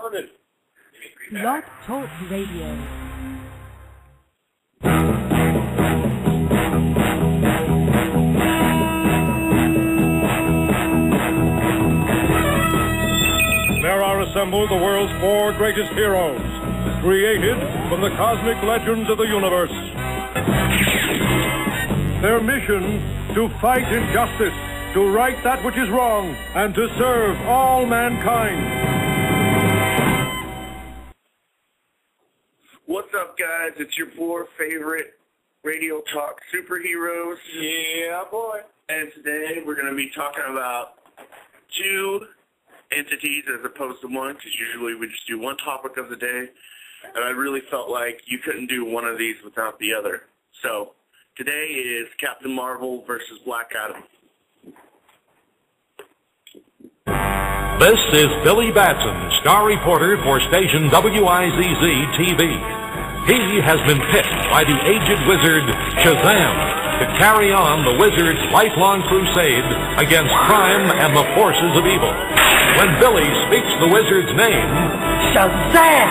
Covenant. Blog Talk Radio. There are assembled the world's four greatest heroes, created from the cosmic legends of the universe. Their mission, to fight injustice, to right that which is wrong, and to serve all mankind. What's up, guys? It's your four favorite Radio Talk superheroes. Yeah, boy. And today we're going to be talking about two entities as opposed to one, because usually we just do one topic of the day, and I really felt like you couldn't do one of these without the other. So today is Captain Marvel versus Black Adam. This is Billy Batson, star reporter for station WIZZ-TV. He has been picked by the aged wizard Shazam to carry on the wizard's lifelong crusade against crime and the forces of evil. When Billy speaks the wizard's name, Shazam!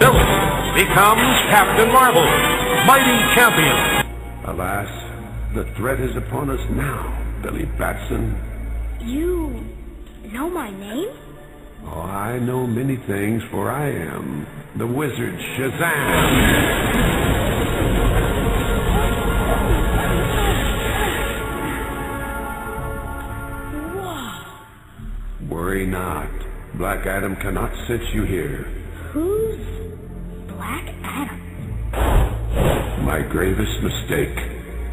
Billy becomes Captain Marvel, mighty champion. Alas, the threat is upon us now, Billy Batson. You know my name? Oh, I know many things, for I am the wizard Shazam. Worry not. Black Adam cannot sense you here. Who's Black Adam? My gravest mistake.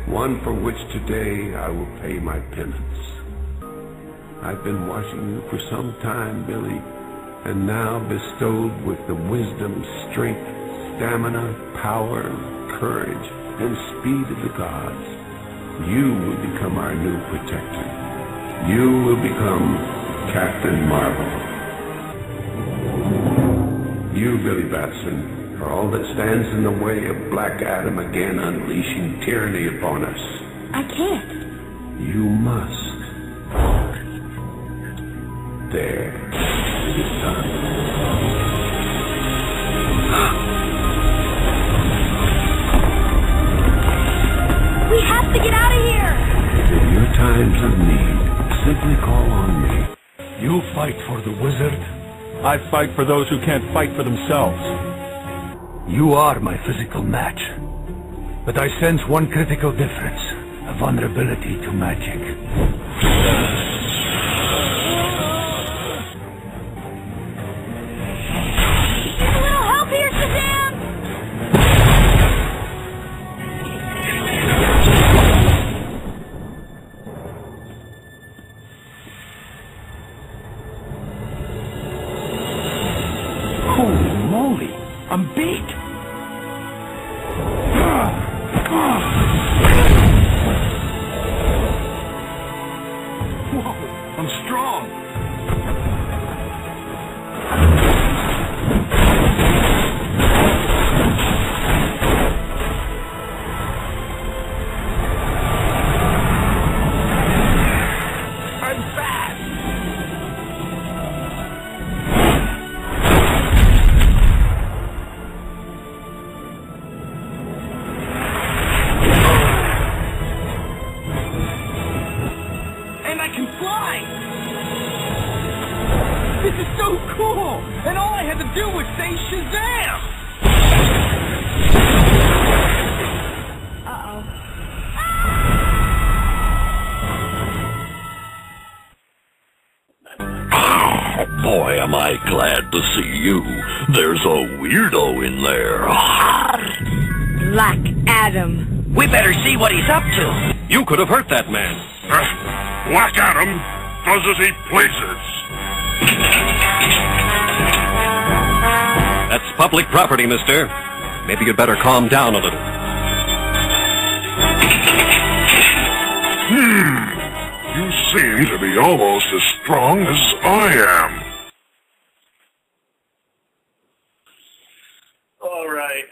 One for which today I will pay my penance. I've been watching you for some time, Billy, and now bestowed with the wisdom, strength, stamina, power, courage, and speed of the gods, you will become our new protector. You will become Captain Marvel. You, Billy Batson, are all that stands in the way of Black Adam again unleashing tyranny upon us. I can't. You must. There. It is done. We have to get out of here! In your times of need, simply call on me. You fight for the wizard. I fight for those who can't fight for themselves. You are my physical match. But I sense one critical difference. A vulnerability to magic. I'm beat! Whoa, I'm strong! I'm fast! This is so cool! And all I had to do was say Shazam! Uh-oh. Oh, boy, am I glad to see you. There's a weirdo in there. Black Adam. We better see what he's up to. You could have hurt that man. Black Adam does as he pleases. That's public property, mister. Maybe you'd better calm down a little. You seem to be almost as strong as I am. All right.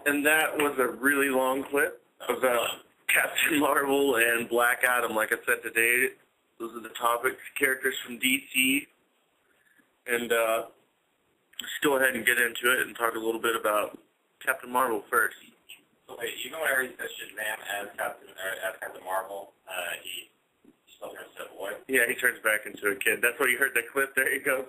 And that was a really long clip about Captain Marvel and Black Adam. Like I said today, those are the topics, characters from DC And let's go ahead and get into it and talk a little bit about Captain Marvel first. So wait, you know whenever he says Shazam as Captain Marvel, he still turns to a boy? Yeah, he turns back into a kid. That's what you heard that clip there. He goes,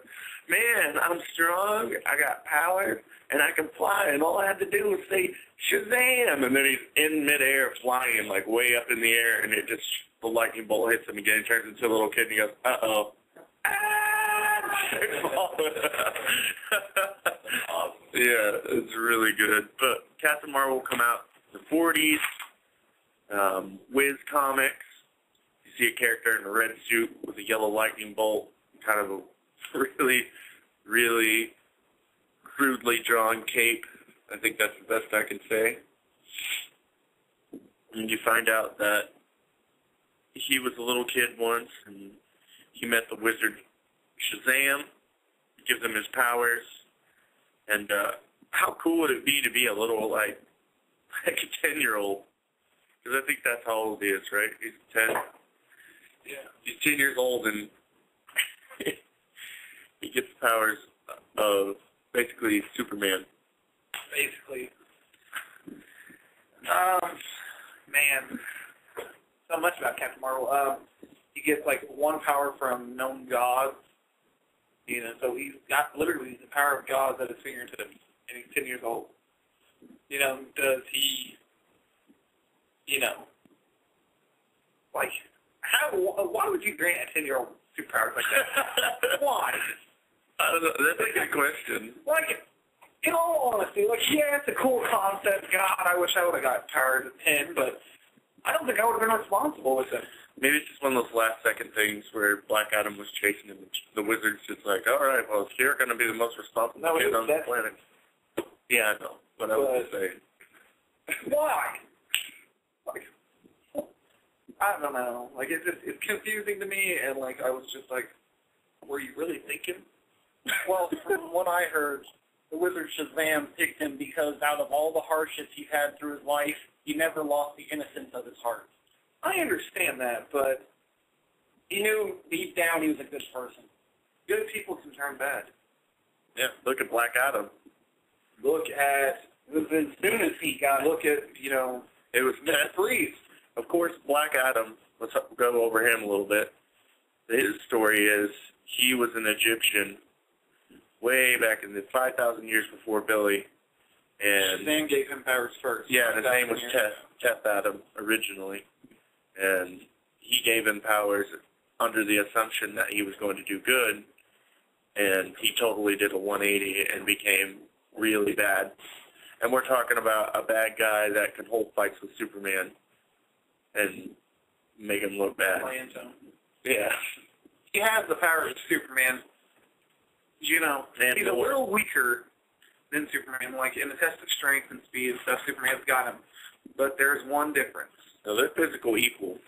man, I'm strong, I got power, and I can fly, and all I had to do was say Shazam! And then he's in midair flying, like way up in the air, and the lightning bolt hits him again. He turns into a little kid, and he goes, uh-oh. Yeah, it's really good. But Captain Marvel will come out in the 40s. Wiz Comics. You see a character in a red suit with a yellow lightning bolt. Kind of a really, really crudely drawn cape. I think that's the best I can say. And you find out that he was a little kid once, and he met the wizard Shazam, gives him his powers, and how cool would it be to be a little, like a 10-year-old? Because I think that's how old he is, right? He's 10. Yeah. He's 10 years old, and he gets the powers of basically Superman. Basically. Man, so much about Captain Marvel. He gets like one power from known gods. You know, so he's got literally the power of gods at his fingertips, and he's 10 years old. You know, does he, you know, like, why would you grant a 10-year-old superpowers like that? Why? I don't know. That's a good question. Like, in all honesty, like, yeah, it's a cool concept. God, I wish I would have got powers at 10, but I don't think I would have been responsible with it. Maybe it's just one of those last-second things where Black Adam was chasing him. The wizard's just like, all right, well, you're going to be the most responsible kid on the planet. Yeah, I know. But I was just saying. Why? Like, I don't know. Like, it's confusing to me, and, like, I was just like, were you really thinking? Well, from what I heard, the wizard Shazam picked him because out of all the hardships he's had through his life, he never lost the innocence of his heart. I understand that, but he knew deep down he was a good person. Good people can turn bad. Yeah, look at Black Adam. Look at, as soon as he got look at, you know, it was Mr. Freeze. Of course, Black Adam, let's go over him a little bit. His story is he was an Egyptian way back in the 5,000 years before Billy. And Shazam gave him powers first. Yeah, and his name was Teth Adam originally. And he gave him powers under the assumption that he was going to do good, and he totally did a 180 and became really bad. And we're talking about a bad guy that can hold fights with Superman and make him look bad. Yeah. He has the powers of Superman. You know, and he's a little weaker than Superman. Like, in the test of strength and speed and stuff, Superman's got him. But there's one difference. No, they're physical equal.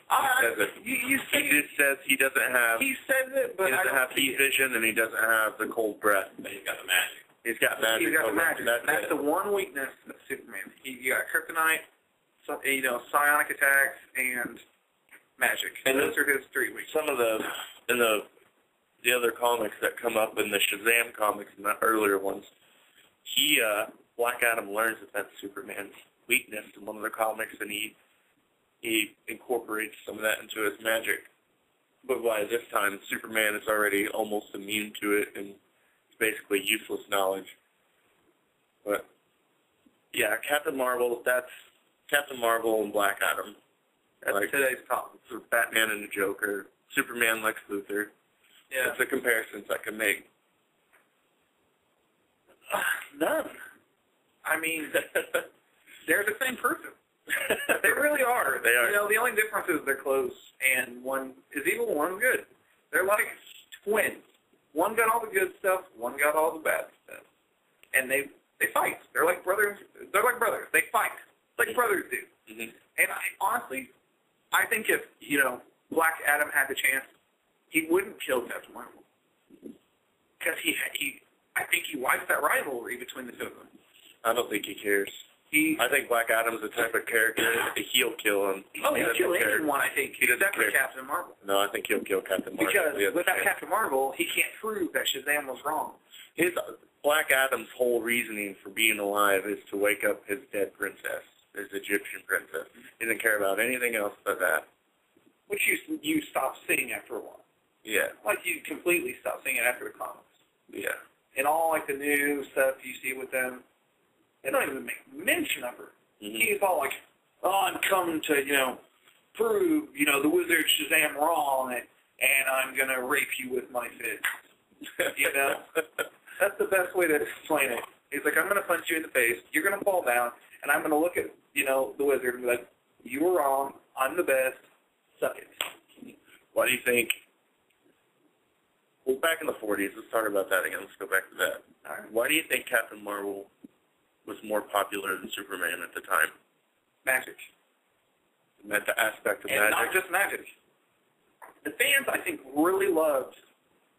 You say he just says he doesn't have. He says it, but he doesn't have heat vision, and he doesn't have the cold breath. But he's got the magic. He's got magic. He's got the magic. That's the one weakness of Superman. He got kryptonite, you know, psionic attacks, and magic. And those are his three weaknesses. Some of the other comics that come up in the Shazam comics and the earlier ones, Black Adam learns that that's Superman's weakness in one of the comics, and he incorporates some of that into his magic. But by this time, Superman is already almost immune to it, and it's basically useless knowledge. But, yeah, Captain Marvel, that's Captain Marvel and Black Adam. That's like today's top. For Batman and the Joker, Superman, Lex Luthor. Yeah. That's the comparisons I can make. None. I mean, they're the same person. They really are. They are. You know, the only difference is their clothes, and one is evil, one's good. They're like twins. One got all the good stuff, one got all the bad stuff. And they fight. They're like brothers. They're like brothers. They fight like brothers do. Mm-hmm. And honestly, I think if, you know, Black Adam had the chance, he wouldn't kill Captain Marvel. Because I think he wipes that rivalry between the two of them. I don't think he cares. I think Black Adam's the type of character that he'll kill him. Oh, he'll kill anyone, I think, except for care. Captain Marvel. No, I think he'll kill Captain Marvel. Because without Captain Marvel, he can't prove that Shazam was wrong. His Black Adam's whole reasoning for being alive is to wake up his dead princess, his Egyptian princess. He doesn't care about anything else but that. Which you stop seeing after a while. Yeah. Like, you completely stop seeing it after the comics. Yeah. And all, like, the new stuff you see with them, they don't even make mention of her. Mm-hmm. He's all like, oh, I'm coming to, prove, the wizard Shazam wrong, and I'm going to rape you with my fists. That's the best way to explain it. He's like, I'm going to punch you in the face, you're going to fall down, and I'm going to look at, the wizard and be like, you were wrong, I'm the best, suck it. Why do you think, well, back in the 40s, let's talk about that again, let's go back to that. All right. Why do you think Captain Marvel was more popular than Superman at the time? Magic. Meant the aspect of and magic. not just magic. The fans, I think, really loved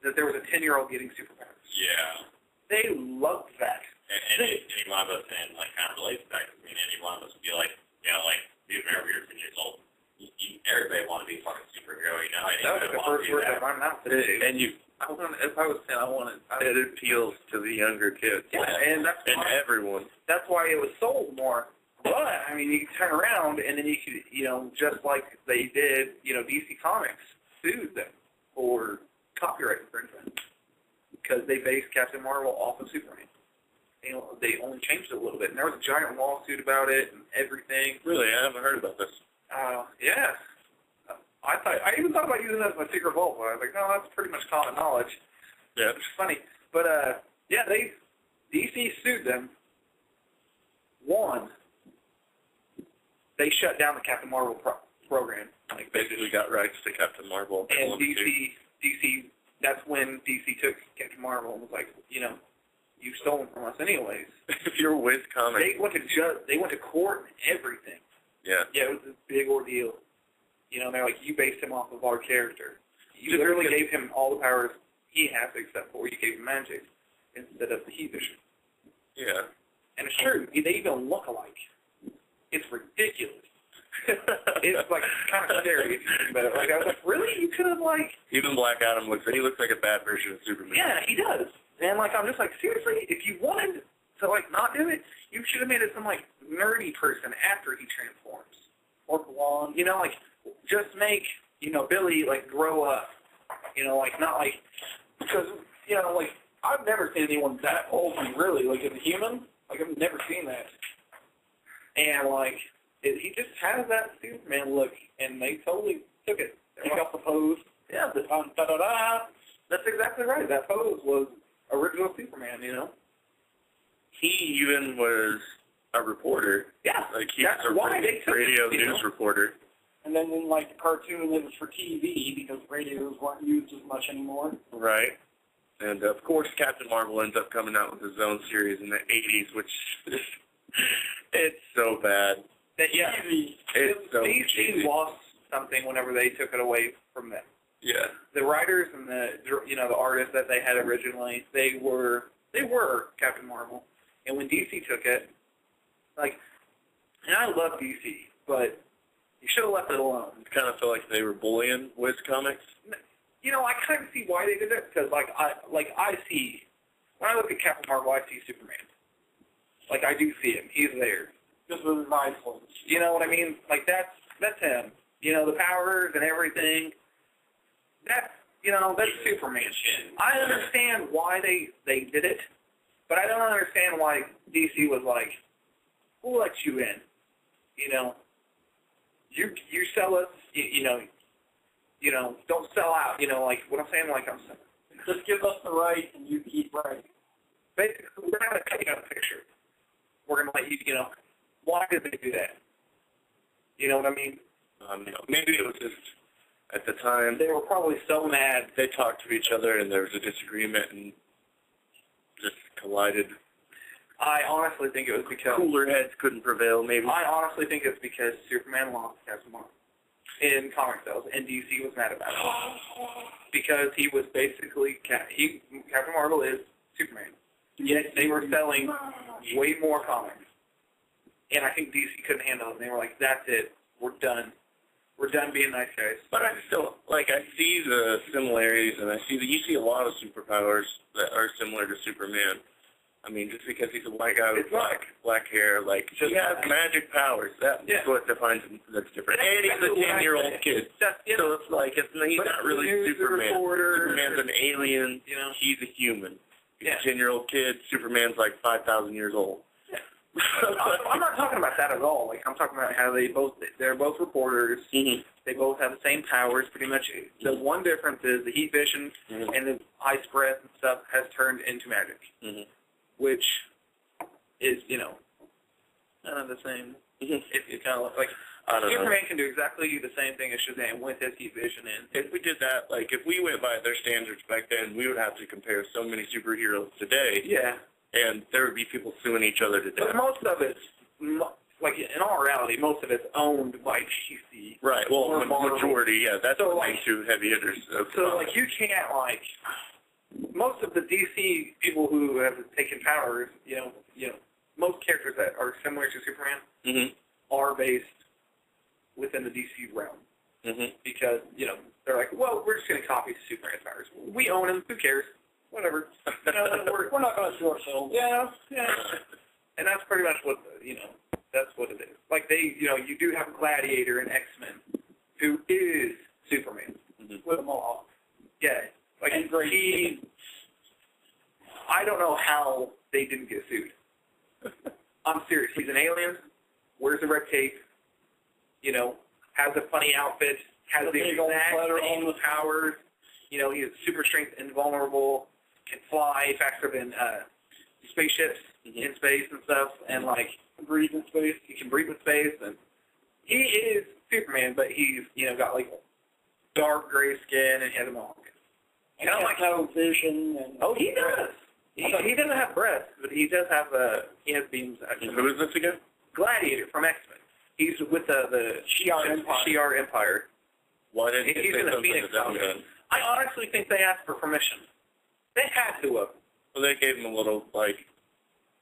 that there was a 10-year-old getting superpowers. Yeah. They loved that. And any one of us, and kind of relates back. I mean, any one of us would be like, being very weird 10 years old. Everybody want to be a fucking superhero, That was the first word out of my mouth today. And if I was 10, I wanted. It appeals to the younger kids. Yeah, and that's and why, everyone. That's why it was sold more. But I mean, you turn around and then you could, just like they did, DC Comics sued them for copyright infringement because they based Captain Marvel off of Superman. They only changed it a little bit, and there was a giant lawsuit about it and everything. Really, I haven't heard about this. Yeah. I even thought about using that as my secret vault, but I was like, no, that's pretty much common knowledge. Yeah. Which is funny. But, DC sued them. Won. They shut down the Captain Marvel program. Like, basically got rights to Captain Marvel. And DC, that's when DC took Captain Marvel and was like, you've stolen from us anyways. If you're Wiz Comics. They went to court and everything. Yeah. Yeah, it was a big ordeal. They're like, you based him off of our character. You literally gave him all the powers he has except for you gave him magic instead of the He-Vision. Yeah. And it's true. They even look alike. It's ridiculous. It's, like, kind of scary if you think about it. Like, I was like, really? You could have, like... Even Black Adam looks like a bad version of Superman. Yeah, he does. And, like, I'm just like, seriously? If you wanted to, like, not do it, you should have made it some, like, nerdy person after he transforms. Or blonde. Like, just make, Billy, like, grow up. Not like... Because, like, I've never seen anyone that old, really, like, as a human. Like, I've never seen that. And, like, he just has that Superman look, and they totally took it. They got the pose. Yeah, the da-da-da. That's exactly right. That pose was original Superman, He even was a reporter. Yeah. Like, he was a radio news reporter. And then in, like, the cartoon, it was for TV because radios weren't used as much anymore. Right. And, of course, Captain Marvel ends up coming out with his own series in the 80s, which is, it's so bad. Yeah. It's so cheesy. DC lost something whenever they took it away from them. Yeah. The writers and the artists that they had originally, they were Captain Marvel. And when DC took it, like, and I love DC, but you should have left it alone. I kind of feel like they were bullying Wiz Comics. I kind of see why they did it, because, I see, when I look at Captain Marvel, I see Superman. Like, I do see him. He's there. Just with his eyes closed. You know what I mean? Like, that's him. The powers and everything. That's Superman. I understand why they did it, but I don't understand why DC was like, we'll let you in. You sell us, don't sell out. Like, what I'm saying, like, just give us the right and you keep right. Basically, we're not going to cut you out of the picture. We're going to let you, why did they do that? You know what I mean? Maybe it was just, at the time, they were probably so mad. They talked to each other and there was a disagreement and just collided. I honestly think it was because... Cooler heads couldn't prevail, maybe. I honestly think it's because Superman lost Captain Marvel in comic sales, and DC was mad about it. Because he was basically... Captain Marvel is Superman. Yet they were selling way more comics. And I think DC couldn't handle it. And they were like, that's it. We're done. We're done being nice guys. But I still, like, I see the similarities, and I see that you see a lot of superpowers that are similar to Superman. I mean, just because he's a white guy with black hair, like, he has magic powers. That's what defines him. That's different. And he's a 10-year-old kid. So it's like, he's not really Superman. Superman's an alien. You know? He's a human. He's a 10-year-old kid. Superman's like 5,000 years old. I'm not talking about that at all. Like, I'm talking about how they're both reporters. Mm-hmm. They both have the same powers, pretty much. The one difference is the heat vision and the ice breath and stuff has turned into magic, which is, you know, kind of the same. It's kind of like Superman can do exactly the same thing as Shazam with his heat vision. And if we did that, like, if we went by their standards back then, we would have to compare so many superheroes today. Yeah. And there would be people suing each other to death. But most of it's, like, in all reality, most of it's owned by DC. Right. Well, the majority, that's so, the like, main two heavy hitters. So, like, you can't, like, most of the DC people who have taken powers, you know, most characters that are similar to Superman are based within the DC realm. Because, you know, they're like, well, we're just going to copy Superman's powers. We own them. Who cares? Whatever. You know, we're not going to sue ourselves. Yeah. And that's pretty much what, you know, that's what it is. Like, you know, you do have Gladiator in X-Men, who is Superman. With a mohawk. Yeah. Like, I don't know how they didn't get sued. I'm serious. He's an alien, wears a red cape, you know, has a funny outfit, has the exact same powers. You know, he has super strength, invulnerable, can fly faster than spaceships in space and stuff, and, like, breathe in space. He can breathe in space, and he is Superman, but he's, you know, got, like, dark gray skin, and he has a mohawk. And I'm like, no vision. And he does. He doesn't have breath, but he does have he has beams. Who is this again? Gladiator from X-Men. He's with the Shi'ar Empire. Why didn't he's in the Phoenix outfit? I honestly think they asked for permission. They had to have. Well, they gave him a little, like,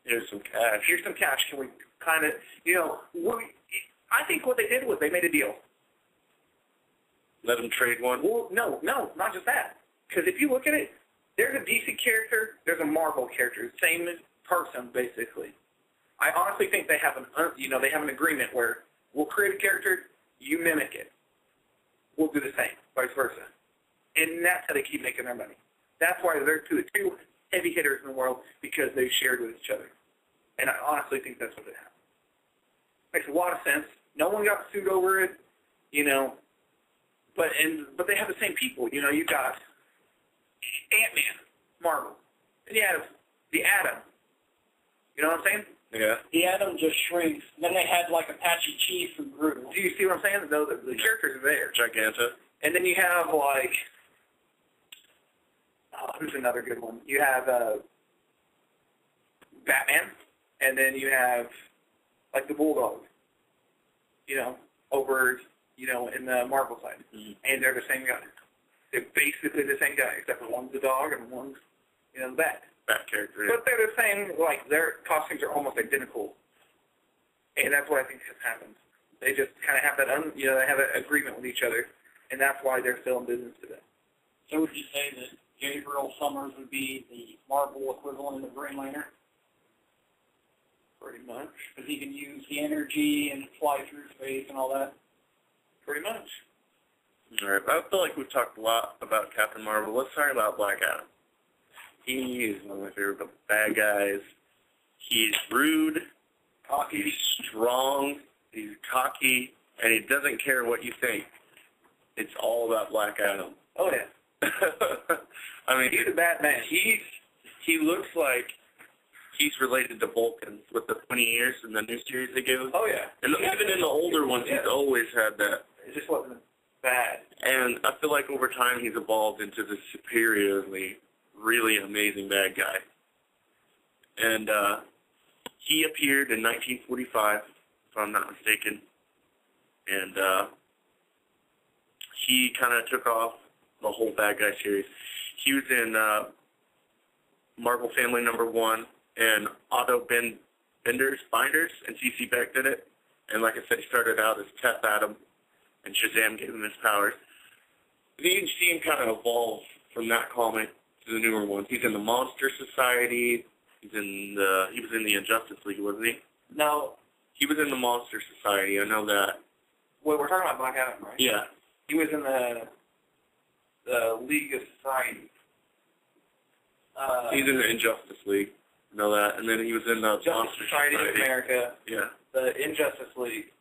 here's some cash. Here's some cash. Can we kind of, you know, I think what they did was they made a deal. Let him trade one? Well, no, not just that. Because if you look at it, there's a DC character, there's a Marvel character, same person, basically. I honestly think they have they have an agreement where we'll create a character, you mimic it. We'll do the same, vice versa. And that's how they keep making their money. That's why they're two heavy hitters in the world, because they shared with each other. And I honestly think that's what it happened. Makes a lot of sense. No one got sued over it, you know. But they have the same people. You know, you got Ant-Man, Marvel. And you have the Atom. You know what I'm saying? Yeah. The Atom just shrinks. Then they had, like, Apache Chief and Groot. Do you see what I'm saying? Though the characters are there. Giganta. And then you have, like, who's another good one? You have Batman, and then you have, like, the Bulldog, you know, over, you know, in the Marvel side. And they're the same guy. They're basically the same guy, except for one's the dog and one's, you know, the bat. Bat character, yeah. But they're the same, like, their costumes are almost identical. And that's what I think has happened. They just kind of have that, they have an agreement with each other, and that's why they're still in business today. So would you say that Gabriel Summers would be the Marvel equivalent of Green Lantern? Pretty much. Because he can use the energy and fly through space and all that? Pretty much. All right. I feel like we've talked a lot about Captain Marvel. Let's talk about Black Adam. He is one of my favorite bad guys. He's rude. Cocky. He's strong. He's cocky. And he doesn't care what you think. It's all about Black Adam. Oh, yeah. I mean, he's a bad man. He looks like he's related to Vulcan with the 20 years in the new series they gave us. Oh, yeah. And even in the older ones, he's always had that. It just wasn't bad. And I feel like over time he's evolved into this superiorly, really amazing bad guy. And he appeared in 1945, if I'm not mistaken. And he kind of took off the whole bad guy series. He was in Marvel Family #1 and Otto Binders, and C.C. Beck did it. And like I said, he started out as Teth Adam, and Shazam gave him his powers. Then you see him kind of evolve from that comic to the newer ones. He's in the Monster Society. He was in the Injustice League, wasn't he? No. He was in the Monster Society. I know that. Wait, we're talking about Black Adam, right? Yeah. He was in the League of Society. He's in the Injustice League. I know that. And then he was in the Justice Monster Society of America. Yeah. The Injustice League.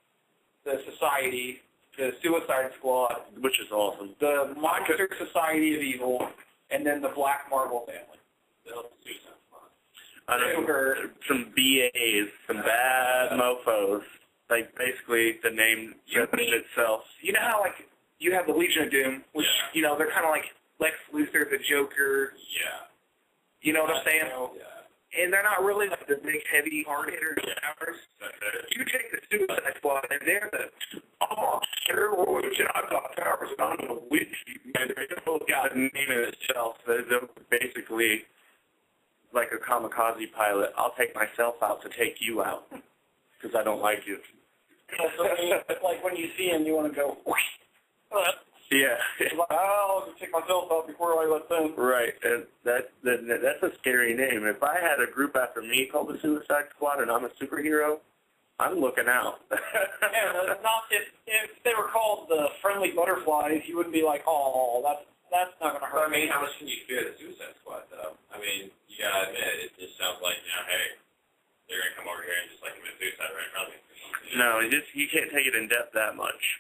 The Society. The Suicide Squad. Which is awesome. The Monster Society of Evil. And then the Black Marvel family. The Suicide Squad. I know. Some BAs. Some bad mofos. Like, basically, the name says it itself. You know how, like, you have the Legion of Doom, which, you know, they're kind of like Lex Luthor, the Joker. Yeah. You know what I'm saying? Yeah. And they're not really like the big, heavy, hard hitters. You take the Suicide Squad, and they're the, oh, steroids, and I've got powers, and I'm a witch. And they both got a name in itself. They're basically like a kamikaze pilot. I'll take myself out to take you out because I don't like you. It's like when you see him, you want to go, whoosh. Yeah. It's like, oh, I'll just take myself out before I let them. Right, and that's a scary name. If I had a group after me called the Suicide Squad and I'm a superhero, I'm looking out. Yeah, not if they were called the Friendly Butterflies, you wouldn't be like, oh, that's not going to hurt. I mean, how much can you fear the Suicide Squad, though? I mean, you gotta admit, it just sounds like, you know, hey, they're gonna come over here and just like commit suicide right in front of me. No, you can't take it in depth that much.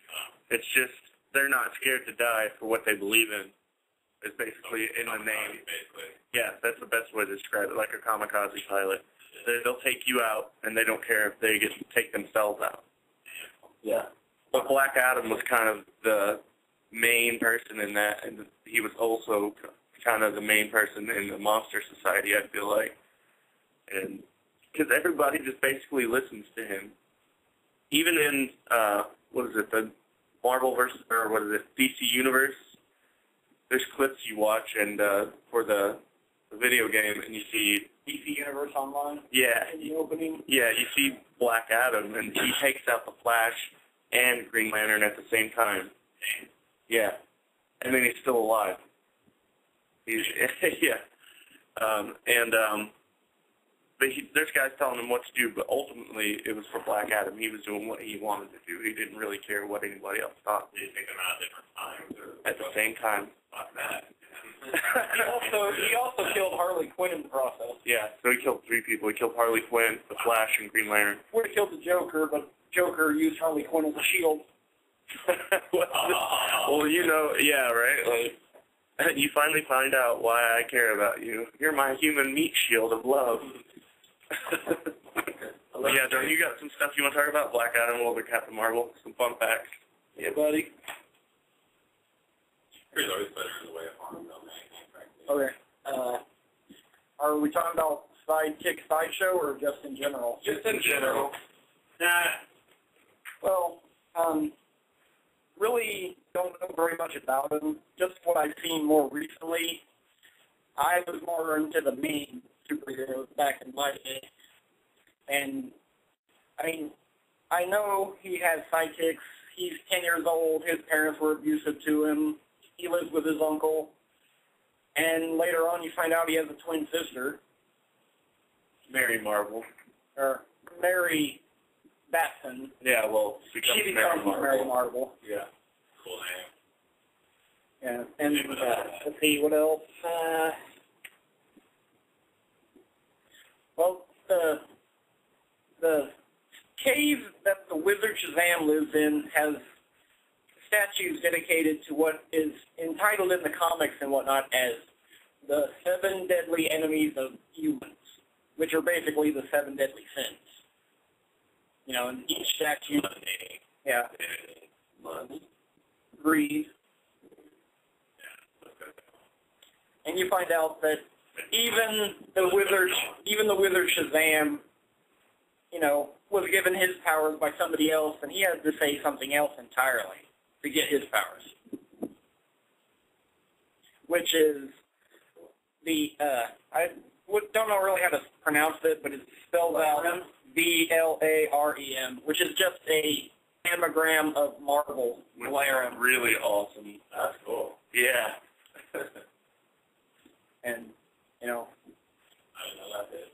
It's just they're not scared to die for what they believe in. It's basically in the name. Basically. Yeah, that's the best way to describe it, like a kamikaze pilot. They'll take you out, and they don't care if they get to take themselves out. Yeah. But Black Adam was kind of the main person in that, and he was also kind of the main person in the Monster Society, I feel like. And because everybody just basically listens to him. Even in, the Marvel versus, or what is it, DC Universe, there's clips you watch and for the video game, and you see DC Universe Online? Yeah. In the opening? Yeah, you see Black Adam, and he takes out the Flash and Green Lantern at the same time. Yeah. And then he's still alive. He's, yeah. But there's guys telling him what to do, but ultimately it was for Black Adam. He was doing what he wanted to do. He didn't really care what anybody else thought. Did you take them out at different times? Or at the same time. Not that. He also killed Harley Quinn in the process. Yeah, so he killed 3 people. He killed Harley Quinn, the Flash, and Green Lantern. Would have killed the Joker, but Joker used Harley Quinn as a shield. Well, you know, yeah, right? Like, you finally find out why I care about you. You're my human meat shield of love. Yeah, John, you got some stuff you want to talk about? Black Adam over Captain Marvel? Some fun facts? Yeah, buddy. There's always better in the way of harm than anything. Okay. Are we talking about Sidekick Sideshow or just in general? Just in general. Nah. Well, really don't know very much about him. Just what I've seen more recently. I was more into the main superheroes back in my day. And, I mean, I know he has sidekicks. He's 10 years old. His parents were abusive to him. He lives with his uncle. And later on you find out he has a twin sister. Mary Marvel. Or Mary Batson. Yeah, well, she becomes Mary Marvel. Yeah. Cool Yeah, name. and let's see, what else? Well, the cave that the wizard Shazam lives in has statues dedicated to what is entitled in the comics and whatnot as the 7 deadly enemies of humans, which are basically the 7 deadly sins. You know, and each statue, yeah, greed. And you find out that even the wizard Shazam, you know, was given his powers by somebody else, and he had to say something else entirely to get his powers. Which is the, I don't know really how to pronounce it, but it's spelled out VLAREM, which is just a anagram of Marvel. Valerian. Really awesome. That's cool. Yeah. And, you know, I didn't know that is.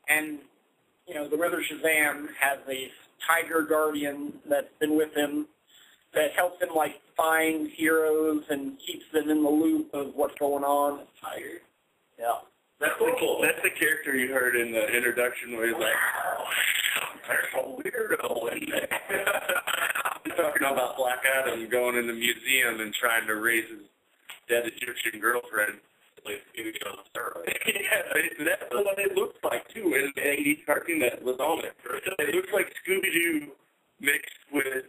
and, you know, the Wizard Shazam has a Tiger Guardian that's been with him that helps him, like, find heroes and keeps them in the loop of what's going on. Tiger? Yeah. That's the character you heard in the introduction where he's like, there's a weirdo in there. Talking about Black Adam going in the museum and trying to raise his dead Egyptian girlfriend. Like Scooby-Doo on steroids. Yeah, that's what it looks like, too, in the 80s cartoon that was on it. It looks like Scooby-Doo mixed with,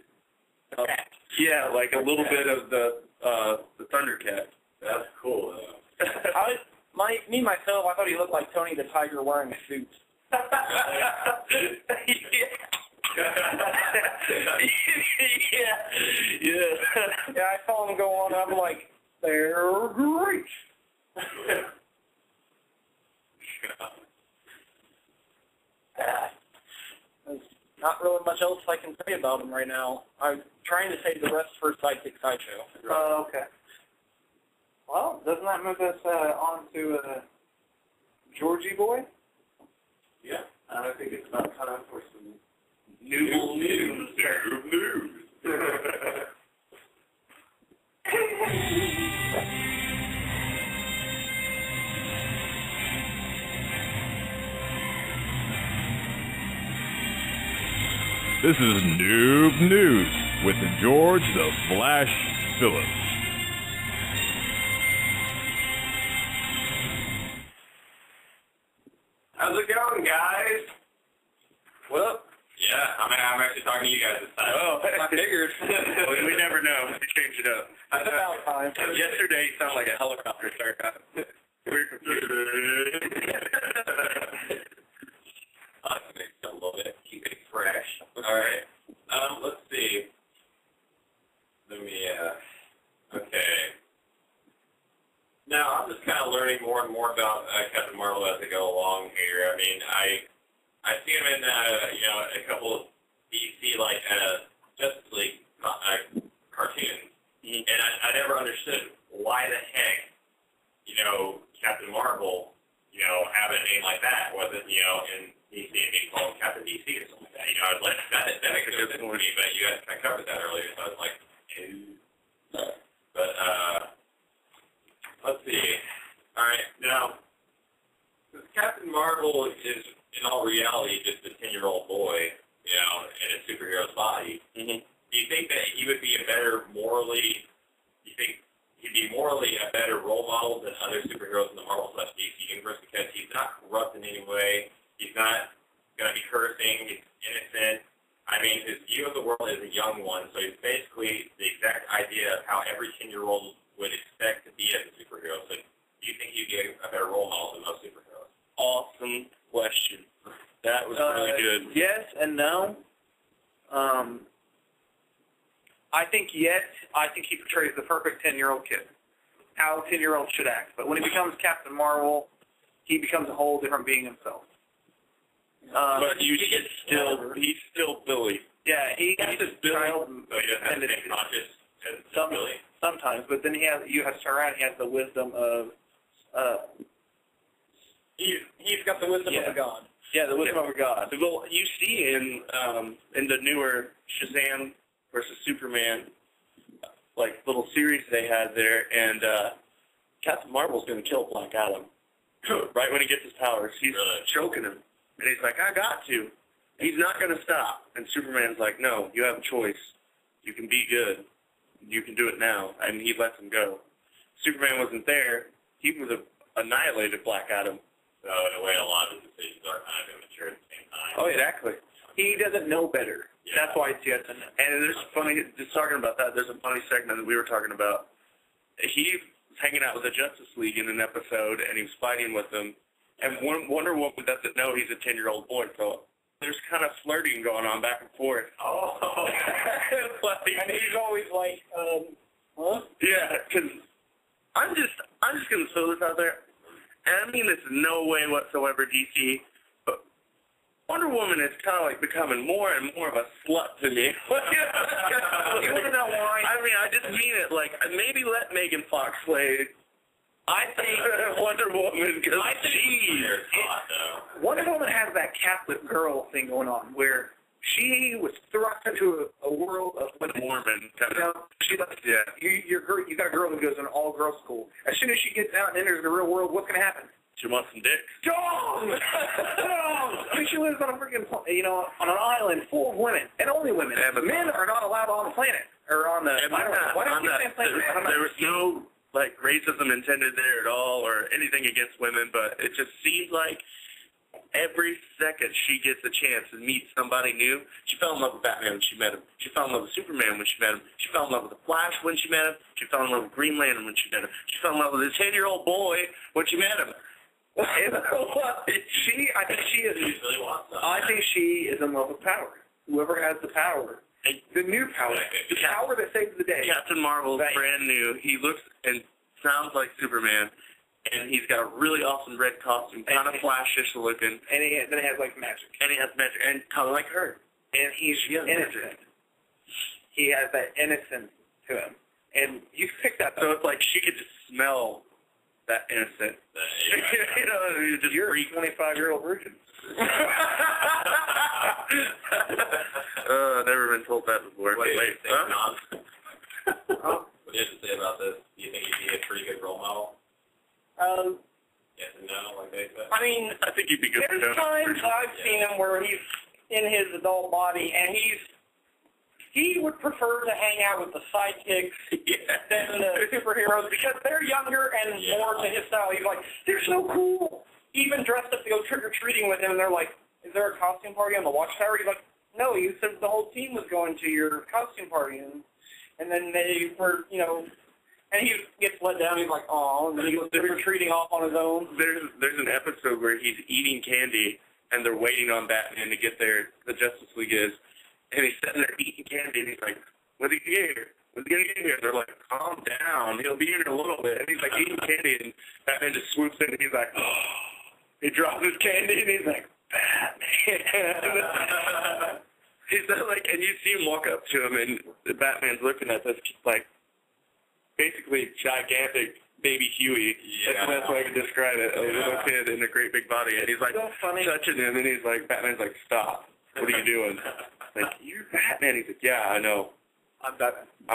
yeah, like a little bit of the Thundercat. That's cool, though. Me, myself, I thought he looked like Tony the Tiger wearing a suit. Yeah, I saw him go on, I'm like, they're great. There's not really much else I can say about him right now. I'm trying to save the rest for Psychic Sideshow. Oh, okay. Well, doesn't that move us on to Georgie Boy? Yeah. I think it's about time for some Noodle news. This is Noob News with George the Flash Phillips. How's it going, guys? What up? Yeah, I'm actually talking to you guys this time. Oh, I figured. Well, we never know. We change it up. It's about time. Yesterday, you sound like a helicopter start. We're confused. I can make it a little bit. Keep it fresh. All right. Let's see. Let me, okay. Now, I'm just kind of learning more and more about Captain Marvel as I go along here. I mean, I see him in, a couple of DC, like, Justice League cartoons. Mm-hmm. And I never understood why the heck, Captain Marvel, have a name like that wasn't, in DC and being called Captain DC or something like that. I was like, that makes no sense to me, but you guys kind of covered that earlier, so I was like, ew. But, let's see. All right, now, Captain Marvel is, in all reality, just a 10-year-old boy, in a superhero's body. Mm-hmm. Do you think that he would be a better role model than other superheroes in the Marvel/DC universe because he's not corrupt in any way, he's not going to be cursing, he's innocent. I mean, his view of the world is a young one, so he's basically the exact idea of how every 10-year-old would expect to be as a superhero. So do you think he'd be a better role model than most superheroes? Awesome question. That was really good. Yes and no. I think yes. I think he portrays the perfect 10-year-old kid, how a 10-year-old should act. But when he becomes Captain Marvel, he becomes a whole different being himself. But he's still Billy. Yeah, he has this child tendency. Sometimes, but then you have to turn around. He has the wisdom of. He's got the wisdom of a god. Yeah, the wisdom of a god. Well, you see in the newer Shazam versus Superman, like little series they had there, and Captain Marvel's going to kill Black Adam right when he gets his powers. He's choking him, and he's like, "I got to." He's not going to stop, and Superman's like, "No, you have a choice. You can be good. You can do it now," and he lets him go. Superman wasn't there. He would have annihilated Black Adam. So in a way, a lot of the decisions are kind of immature at the same time. Oh, exactly. He doesn't know better. Yeah. That's why it's yes and no. And there's funny, just talking about that, there's a funny segment that we were talking about. He was hanging out with the Justice League in an episode, and he was fighting with them. And Wonder Woman doesn't know he's a 10-year-old boy, so there's kind of flirting going on back and forth. Oh. And he's always like, huh? Yeah, because I'm just going to throw this out there. and I mean this in no way whatsoever, DC, but Wonder Woman is kind of like becoming more and more of a slut to me. You want to know why? I mean, I just mean it. Like, maybe let Megan Fox play Wonder Woman, because Wonder Woman has that Catholic girl thing going on, where she was thrust into a world of Mormon kind of. You got a girl who goes to an all-girls school. As soon as she gets out and enters the real world, what's going to happen? She wants some dick. Dogs! Dogs! I mean, she lives on a freaking, on an island full of women, and only women. And men are not allowed on the planet, or on the, why don't you say planet? There was no, racism intended there at all, or anything against women, but it just seems like every second she gets a chance to meet somebody new. She fell in love with Batman when she met him. She fell in love with Superman when she met him. She fell in love with the Flash when she met him. She fell in love with Green Lantern when she met him. She fell in love with this 10-year-old boy when she met him. I think she is in love with power. Whoever has the power. The new power. The power that saves the day. Captain Marvel's brand new. He looks and sounds like Superman. And he's got a really awesome red costume, kind of flashish looking. And then he has, magic. And he has magic, and kind of like her. And he's innocent. He has that innocence to him. And you pick that up. So it's like she could just smell that innocent. You're a 25-year-old virgin. Never been told that before. What do you have to say about this? Do you think he'd be a pretty good role model? Yes and no, like they said. I mean, I think he'd be good. There's times I've seen him where he's in his adult body, and he would prefer to hang out with the sidekicks than the superheroes because they're younger and more to his style. He's like, they're so cool. Even dressed up to go trick-or-treating with him, and they're like, is there a costume party on the Watchtower? He's like, no, you said the whole team was going to your costume party, and then they were, and he gets let down. He's like, oh, and then he goes trick-or-treating off on his own. There's an episode where he's eating candy, and they're waiting on Batman to get there. The Justice League is, and he's sitting there eating candy, and he's like, when's he get here? When's he gonna get here? They're like, calm down. He'll be here in a little bit. And he's like eating candy, and Batman just swoops in, and he's like, oh. He drops his candy, and he's like, Batman. He's like, and you see him walk up to him, and Batman's looking at this, basically gigantic baby Huey. That's the best way to describe it. A little kid in a great big body, and he's like touching him, and he's like, Batman's like, stop. What are you doing? Like, you're Batman. He's like, yeah, I know. I'm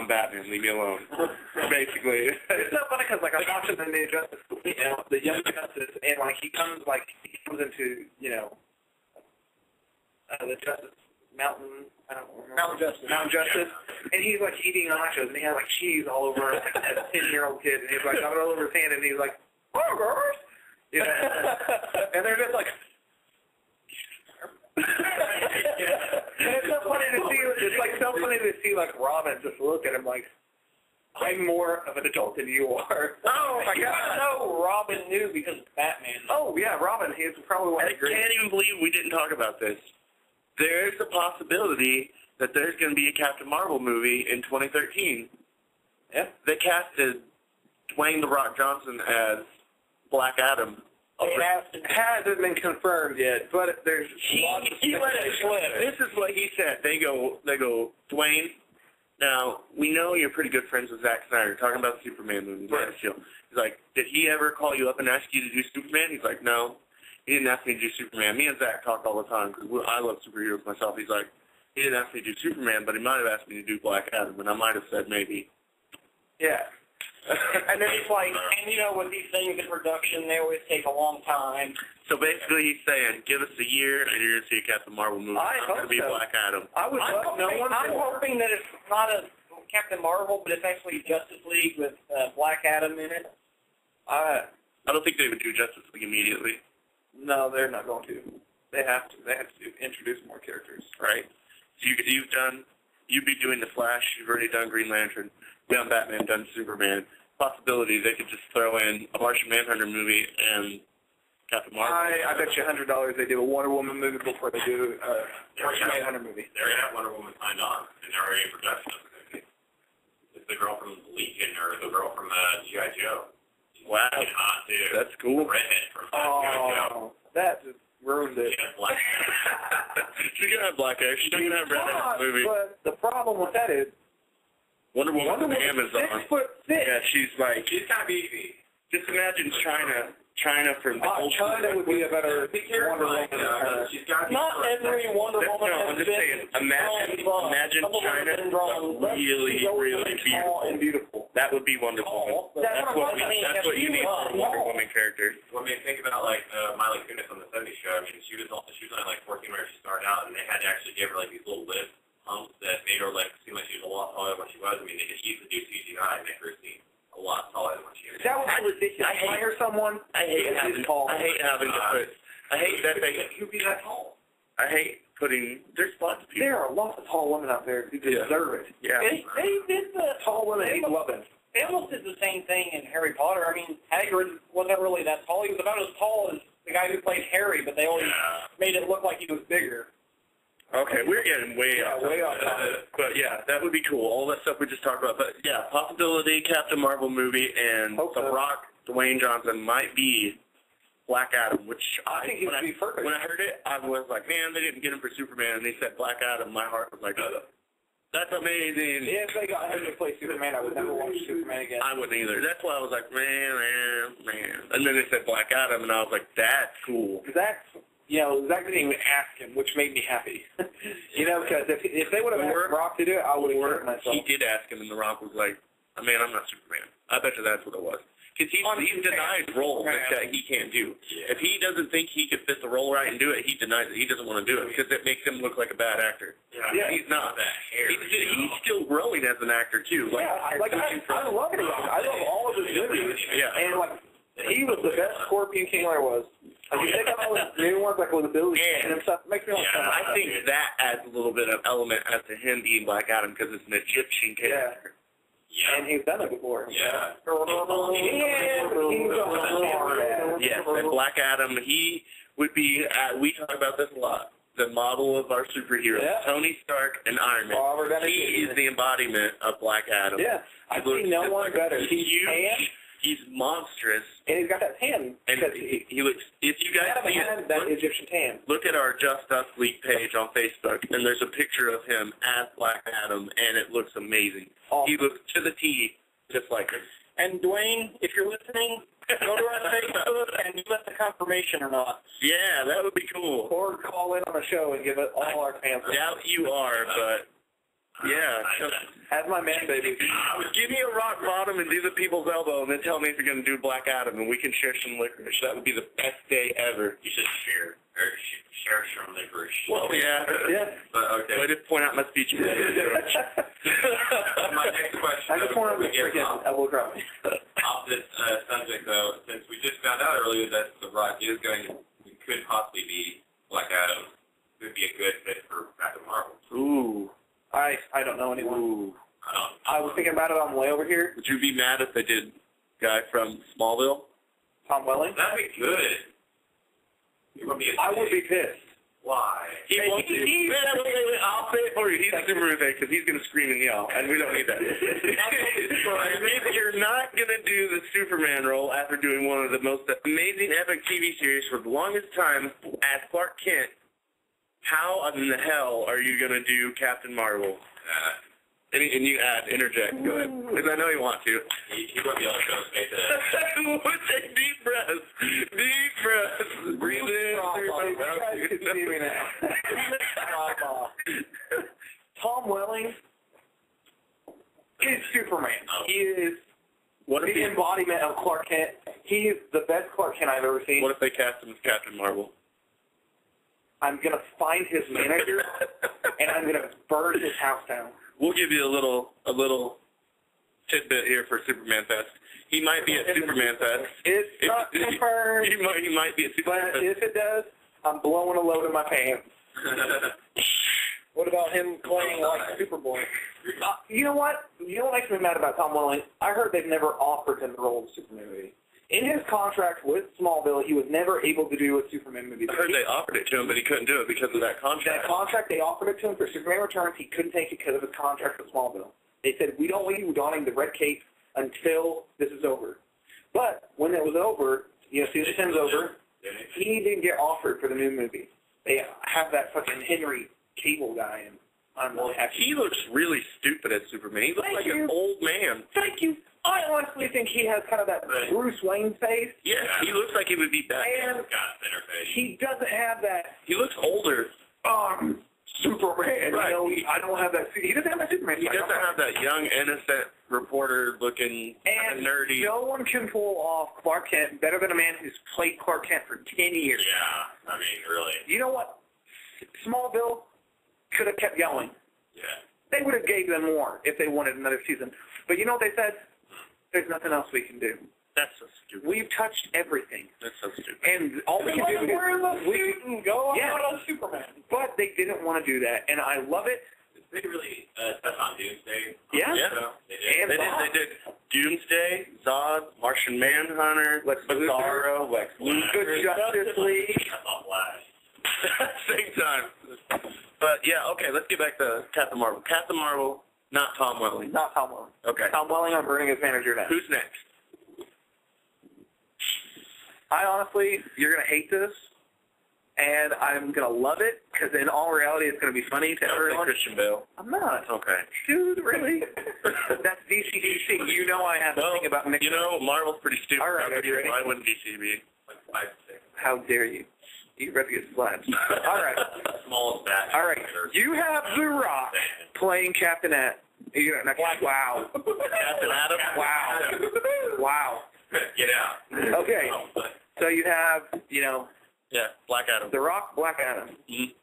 Batman. Leave me alone. Basically. It's so funny because, I'm watching the new Justice, the Young Justice, and, he comes into, the Justice Mountain, I don't remember. Mountain Justice. And he's, eating nachos, and he has, cheese all over a 10-year-old kid, and he's, got it all over his hand, and he's like, oh, girls. And they're just like, and it's so funny to see. It's so funny to see Robin just look at him like, I'm more of an adult than you are. Oh my God! No, Robin knew because of Batman. Oh yeah, Robin. He's probably one of the greatest. I can't even believe we didn't talk about this. There's a possibility that there's going to be a Captain Marvel movie in 2013. Yeah. They casted Dwayne "The Rock" Johnson as Black Adam. It hasn't been confirmed yet, but there's lots of he let it slip. This is what he said. They go, Dwayne, now, we know you're pretty good friends with Zack Snyder, talking about the Superman movie. Right. He's like, did he ever call you up and ask you to do Superman? He's like, no. He didn't ask me to do Superman. Me and Zack talk all the time because I love superheroes myself. He's like, he didn't ask me to do Superman, but he might have asked me to do Black Adam, and I might have said maybe. Yeah. And then he's like, and with these things in production, they always take a long time. So basically he's saying, give us a year, and you're going to see a Captain Marvel movie. I hope It's going to be Black Adam. I'm hoping that it's not a Captain Marvel, but it's actually Justice League with Black Adam in it. I don't think they would do Justice League immediately. No, they're not going to. They have to. They have to introduce more characters. Right. So you'd be doing The Flash. You've already done Green Lantern. Done Batman, done Superman. Possibility they could just throw in a Martian Manhunter movie and Captain Marvel. I bet you $100 they do a Wonder Woman movie before they do a Martian Manhunter movie. They're going to have Wonder Woman signed on, and they're already in production. It's the girl from Legion or the girl from G.I. Joe. Wow. Hot, too. That's cool. Redhead from that just ruined it. She's going to have black hair. She's not going to have red hair in the movie. But the problem with that is Wonder Woman's on Amazon. 6'6". Yeah, she's like... She's kind of beefy. Just imagine China from the old... China would be a better Wonder Woman. She's got Not every Wonder Woman I'm just saying, imagine China really, really tall and beautiful. That would be Wonder Woman. That's what you need for a Wonder Woman character. Well, I mean, think about, like, Miley Kunis on the 70s show. I mean, she was only, like, 14 when she started out, and they had to actually give her, like, these little lip humps that made her, like, seem like she was a lot taller than what she was. I mean, they could use the new CGI and make her seem a lot taller than what she is. That would be ridiculous. I hire someone. I hate having to put... I hate that they... Who'd be that tall? I hate putting... There's lots of people. There are lots of tall women out there who deserve it. Yeah. They did the Tall women who love it. They almost did the same thing in Harry Potter. I mean, Hagrid wasn't really that tall. He was about as tall as the guy who played Harry, but they always made it look like he was bigger. Okay, we're getting way off. But yeah, that would be cool. All that stuff we just talked about. But yeah, possibility, Captain Marvel movie, and The Rock, Dwayne Johnson might be Black Adam, which I think he would be perfect. When I heard it, I was like, man, they didn't get him for Superman, and they said Black Adam. My heart was like, that's amazing. Yeah, if they got him to play Superman, I would never watch Superman again. I wouldn't either. That's why I was like, man. And then they said Black Adam, and I was like, that's cool. Zach didn't even ask him, which made me happy. Because if they would have asked Rock to do it, I would have hurt myself. He did ask him, and The Rock was like, man, I'm not Superman. I bet you that's what it was. Because he denies roles that he can't do. Yeah. If he doesn't think he could fit the role right and do it, he denies it. He doesn't want to do it because it makes him look like a bad actor. Yeah. He's not. He's still growing as an actor, too. I love it. I love all of his movies. Yeah. And, he was the best Scorpion King there was. You think of all the new ones, with Billy and stuff, it makes me want to I think that adds a little bit of element as to him being Black Adam because it's an Egyptian character. Yeah. And he's done it before. Yeah. Yes, and Black Adam, he would be, we talk about this a lot, the model of our superheroes. Yeah. Tony Stark and Iron Man. He is the embodiment of Black Adam. Yeah. I see no one better. He's huge. He's monstrous. And he's got that tan. And he looks, if you guys see it, that Egyptian tan. Look at our Just Us League page on Facebook, and there's a picture of him as Black Adam, and it looks amazing. Awesome. He looks to the T, just like him. And Dwayne, if you're listening, go to our Facebook and give us a confirmation or not. Yeah, that would be cool. Or call in on a show and give it all our fans. Doubt you are, but... Yeah, as my man, baby. Give me a rock bottom and do the people's elbow, and then tell me if you're going to do Black Adam, and we can share some licorice. That would be the best day ever. You should share some licorice. Well, yeah. But okay. I just point out my speech. My next question. I just want to freaking elbow drop. Off this subject, though, since we just found out earlier that The Rock could possibly be Black Adam, could be a good fit for Captain Marvel. Ooh. I don't know anyone. Ooh. I was thinking about it on the way over here. Would you be mad if they did guy from Smallville? Tom Welling? That'd be good. I would be pissed. Why? Wait, I'll say it for you. He's a super fan because he's going to scream and yell, and we don't need that. If you're not going to do the Superman role after doing one of the most amazing epic TV series for the longest time as Clark Kent, how in the hell are you going to do Captain Marvel? And you interject. Go ahead. Because I know you want to. He won't be able to show space Take deep breaths. Deep breaths. Breathe in. You guys can see me now. Tom Welling is Superman. He is the embodiment of Clark Kent. He is the best Clark Kent I've ever seen. What if they cast him as Captain Marvel? I'm going to find his manager, and I'm going to burn his house down. We'll give you a little tidbit here for Superman Fest. He might be at Superman Fest. It's not confirmed. He might be at Superman Fest. But if it does, I'm blowing a load in my pants. What about him playing like Superboy? You know what? You know what makes me mad about Tom Welling? I heard they've never offered him the role of Superman movie. In his contract with Smallville, he was never able to do a Superman movie. I heard they offered it to him, but he couldn't do it because of that contract. That contract, they offered it to him for Superman Returns. He couldn't take it because of his contract with Smallville. They said, we don't want you donning the red cape until this is over. But when it was over, season 10's over, he didn't get offered for the new movie. They have that fucking Henry Cable guy, and I'm really happy. He looks really stupid as Superman. He looks like an old man. Thank you. I honestly think he has kind of that Bruce Wayne face. Yeah, he looks like he would be Batman. And he doesn't have that. He looks older. Superman. Right. I don't have that. He doesn't have that Superman. He doesn't have that young, innocent reporter-looking, kind of nerdy. No one can pull off Clark Kent better than a man who's played Clark Kent for 10 years. Yeah, I mean, really. You know what? Smallville could have kept going. Yeah. They would have gave them more if they wanted another season. But you know what they said? There's nothing else we can do. That's so stupid. We've touched everything. That's so stupid. And all we can do is wear the suit and go out on Superman. But they didn't want to do that, and I love it. They really touch on Doomsday. Yeah. They did Doomsday, Zod, Martian Manhunter, Bizarro, Lex Luthor, Justice League. Same time. But yeah, okay, let's get back to Captain Marvel. Captain Marvel, not Tom Welling. Not Tom Welling. Okay. Tom Welling, I'm bringing his manager now. Who's next? I honestly, you're going to hate this, and I'm going to love it, because in all reality, it's going to be funny to everyone. Christian Bale. I'm not. Okay. Dude, really? That's DCDC. You know I have to think about mixing. Marvel's pretty stupid. All right, are you ready? Why wouldn't DCB? How dare you? You better get slapped. All right. Smallest batch. All right. You have The Rock playing Captain Wow. Captain Adam? Wow. Wow. Get out. Okay. So you have, Yeah, Black Adam. The Rock, Black Adam. Mm-hmm.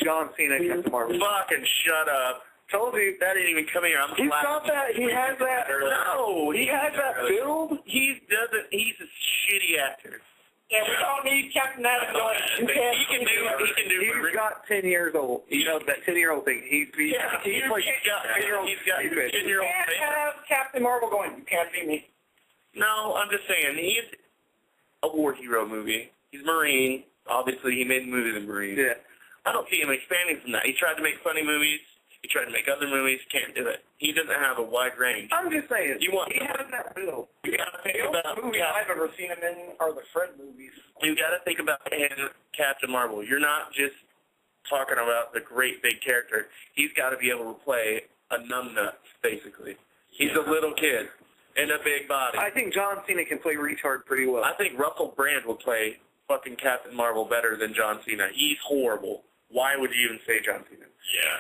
John Cena, Captain Marvel. Fucking shut up. Told you. That didn't even come here. He's got that. He has that. No. He has that build. He's a shitty actor. Yeah, we don't need Captain Adam going. He can do. He's got 10 years old. You know that 10-year-old thing. He's got 10-year-old. You can't have Captain Marvel going. You can't see me. No, I'm just saying he's a war hero movie. He's Marine. Obviously, he made movies in Marine. Yeah. I don't see him expanding from that. He tried to make funny movies. He tried to make other movies. Can't do it. He doesn't have a wide range. I'm just saying. He has that build. You got to think about. Movies I've ever seen him in are the Fred movies. You got to think about him, Captain Marvel. You're not just talking about the great big character. He's got to be able to play a numbnut, basically. He's a little kid in a big body. I think John Cena can play retard pretty well. I think Russell Brand will play fucking Captain Marvel better than John Cena. He's horrible. Why would you even say John Cena? Yeah.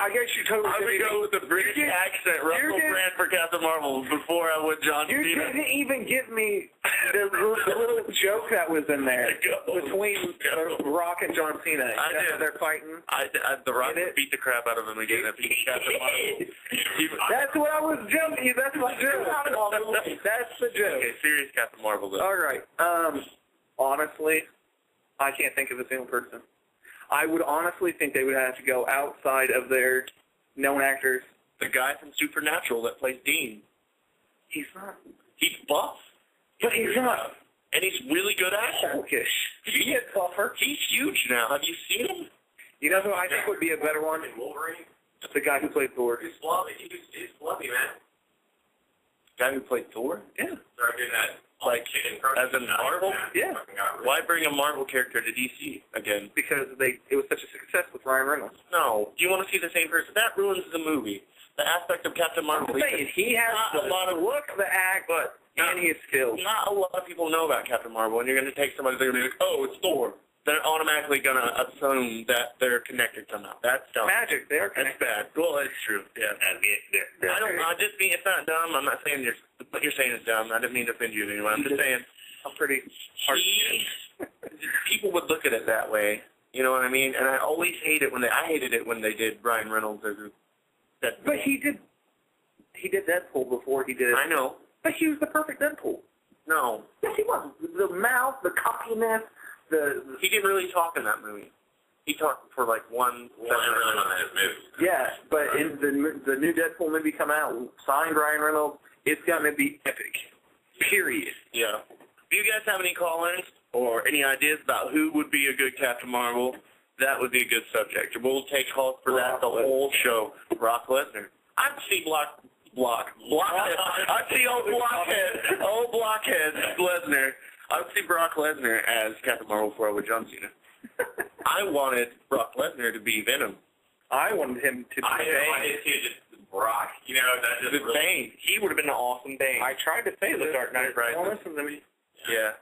I guess you totally I would go with the British accent, Russell Brand for Captain Marvel, before I would John Cena. You didn't even give me the little joke that was in there between Rock and John Cena. I did. They're fighting. The Rock would beat the crap out of him again if he Captain Marvel. That's what I was joking. That's my joke. That's the joke. Okay, serious Captain Marvel, though. All right. Honestly, I can't think of a single person. I would honestly think they would have to go outside of their known actors. The guy from Supernatural that plays Dean. He's not. He's buff. But he's not. And he's really good actor. Hulkish. He is buffer. He's huge now. Have you seen him? You know who I think would be a better one? Wolverine. The guy who played Thor. He's flubby. He's flubby, man. Guy who played Thor? Yeah. Started doing that. Like, as in Marvel? Yeah. Why bring a Marvel character to DC again? Because it was such a success with Ryan Reynolds. No. Do you want to see the same person? That ruins the movie. The aspect of Captain Marvel. I'm saying, he has a lot of look, the act, and his skills. Not a lot of people know about Captain Marvel, and you're going to take somebody that's going to be like, oh, it's Thor. They're automatically going to assume that they're connected somehow. That's dumb. Magic. They are connected. That's bad. Well, it's true. Yeah. I just mean it's not dumb. I'm not saying what you're saying is dumb. I didn't mean to offend you anyway. I'm just saying. I'm pretty hard. People would look at it that way. You know what I mean? And I always hate it I hated it when they did Ryan Reynolds as Deadpool. But he did Deadpool before he did it. I know. But he was the perfect Deadpool. No. Yes, he was. The mouth, the cockiness, He didn't really talk in that movie. He talked for like one. Yeah, but in the new Deadpool movie come out, signed Ryan Reynolds, it's going to be epic. Period. Yeah. Do you guys have any call-ins or any ideas about who would be a good Captain Marvel? That would be a good subject. We'll take calls for that the whole show. Brock Lesnar. I'd see Blockhead. I'd see old blockhead Lesnar. I would see Brock Lesnar as Captain Marvel before I would John Cena. I wanted Brock Lesnar to be Venom. I wanted him to be I did too, just Brock. You know, that just really... Bane. He would have been an awesome Bane. I tried to say the Dark Knight Rises. Don't listen to me. Yeah.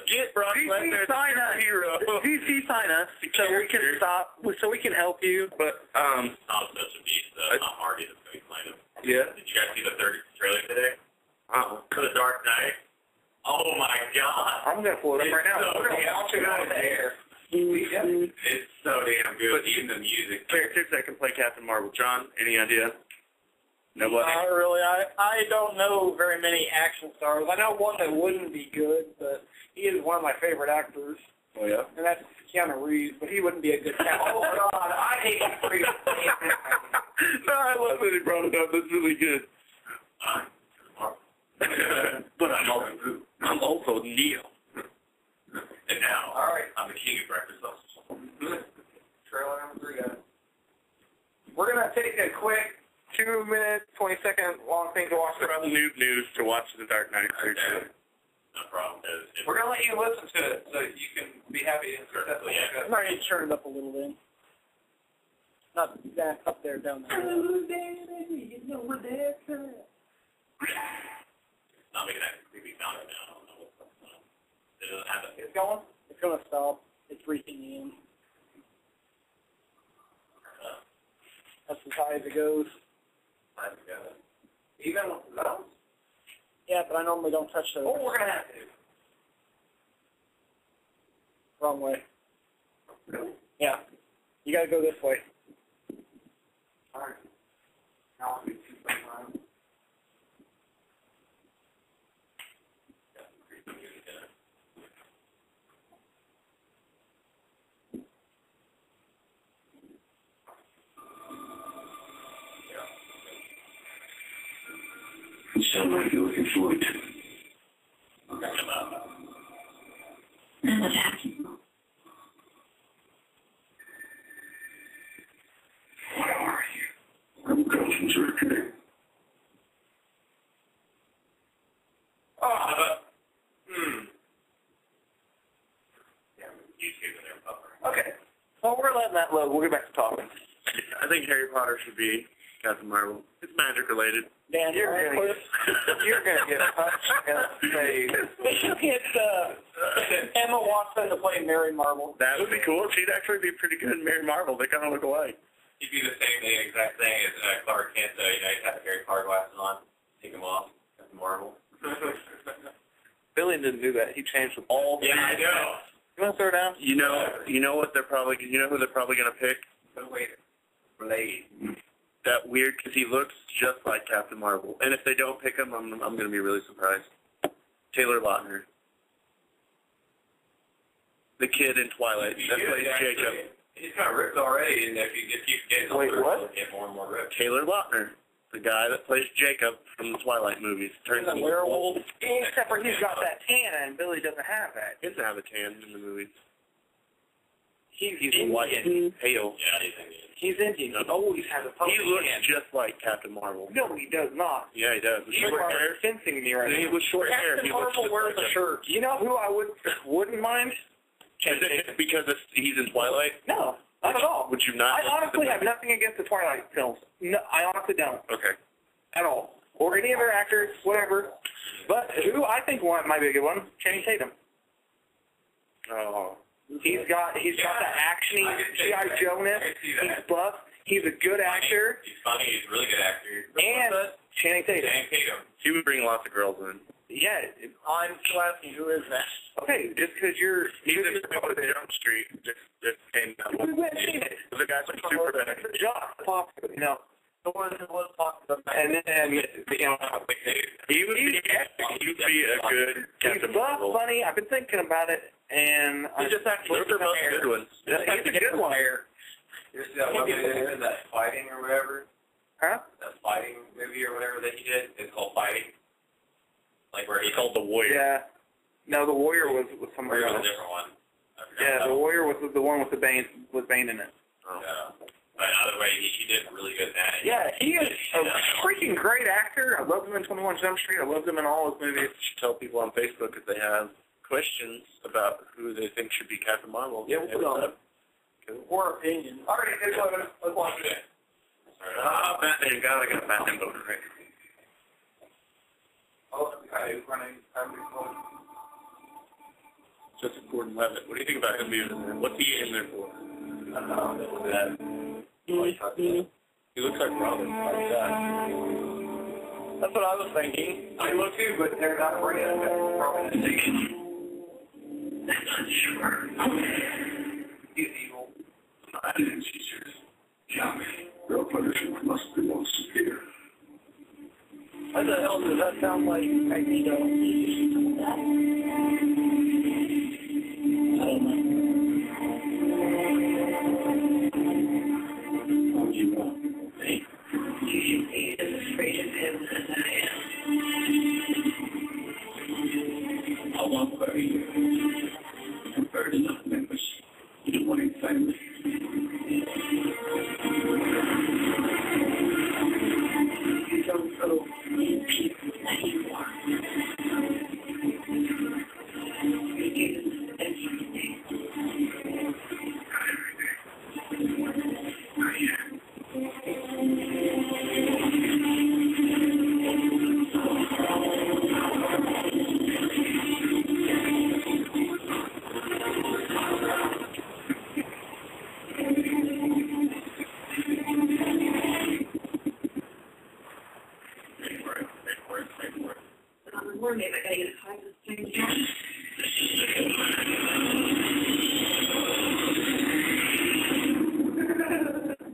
Get Brock Lesnar as a hero. DC sign us so we can stop, so we can help you. But I'm such a beast. I'm already going to find him. Yeah. Did you guys see the third trailer today? For The Dark Knight? Oh my God! I'm gonna pull it up right now. We're gonna watch it out there. It's so damn good. Even the music. Characters that can play Captain Marvel. John, any idea? Nobody? Not really. I don't know very many action stars. I know one that wouldn't be good, but he is one of my favorite actors. Oh yeah. And that's Keanu Reeves, but he wouldn't be a good Captain. Oh God, I hate him for you. No, I love that he brought it up. That's really good. But I'm also Neo. And now, all right, I'm the king of breakfast sausage. Trailer number 3, guys. We're going to take a quick 2-minute, 20-second long thing to watch. From Noob News to watch The Dark Knight. Okay. No problem. We're going to let you listen to it so you can be happy and successful. I'm going to turn it up a little bit. Not that up there, down there. Oh, baby, you know we're there. Not making that creepy sound right now. I don't know what's going on. It doesn't have it. It's going? It's going to stop. It's reaching the end. That's as high as it goes. Even those? Yeah, but I normally don't touch those. Oh, we're going to have to. Wrong way. Really? Yeah. You got to go this way. All right. Now I'll do 2.5. Sound like you're looking forward to it. What are you? I'm Carlton Zerker. Okay. Well, we're letting that load. We'll get back to talking. I think Harry Potter should be Captain Marvel. It's magic related. Dan, you're gonna get punched in the face. They should get Emma Watson to play Mary Marvel. That would be cool. She'd actually be pretty good in Mary Marvel. They kind of look alike. He'd be the exact thing as Clark Kent, though. You know, he'd have Harry Potter glasses on, take them off, Captain Marvel. Billy didn't do that. He changed with all the... Yeah, I know. You want to throw down? You know what they're probably, you know who they're probably going to pick? Blade. That weird, because he looks just like Captain Marvel. And if they don't pick him, I'm going to be really surprised. Taylor Lautner. The kid in Twilight. That plays Jacob. He's kind of ripped already, and if you just keep getting older, he'll get more and more ripped. Taylor Lautner. The guy that plays Jacob from the Twilight movies. Turns into a werewolf. Except for he's got that tan, and Billy doesn't have that. He doesn't have a tan in the movies. He's white and pale. Yeah, he's Indian. He's Indian. He always has a pumpkin. He looks just like Captain Marvel. No, he does not. Yeah, he does. You are fencing me right now. He was short hair. Captain Marvel wears a shirt. You know who I wouldn't mind? Is it because he's in Twilight? No, not at all. Would you not? I honestly have nothing against the Twilight films. No, I honestly don't. Okay. At all. Or any other actors, whatever. But who I think might be a good one, Channing Tatum. Oh. He's got that action-y G.I. Joe-ness. He's buff. He's a good actor. He's funny. He's a really good actor. And Channing Tatum. He would bring lots of girls in. Yeah. I'm still asking, who is that? Okay, just because you're... He's in Jump Street. Just came out. We went and seen it. The guy's like super bad. Josh Foster, you know. The one who was talking about. And then, you know... He would be a good Captain Marvel. He's buff, funny. I've been thinking about it. And he just actually those are both good ones. He's a good one. You see that one movie, that Fighting or whatever? Huh? That Fighting movie or whatever that he did? It's called Fighting. Like where he called The Warrior. Yeah. No, The Warrior was somebody else. A different one. Yeah, The Warrior was the one with Bane in it. Oh. Yeah. But either way, he did really good at that. Yeah, he is a freaking great actor. I loved him in 21 Jump Street. I loved him in all his movies. You should tell people on Facebook if they have questions about who they think should be Captain Marvel. Yeah, we'll put on it. Or opinions. All right, let's watch it. Batman. God, I got a Batman voter right. Oh, the guy who's running Joseph Gordon-Levitt. What do you think about him being in there? What's he in there for? He looks like Robin. That's what I was thinking. I look too, but they're not bringing it. I'm not sure. He's evil. I didn't see yours. Tell me, real punishment must be more severe. What the hell does that sound like? Magneto? I don't know. You know, he is afraid of him as I am. I want to bury you. You've buried enough members. You don't want any family. You don't know many people that you are. You do everything.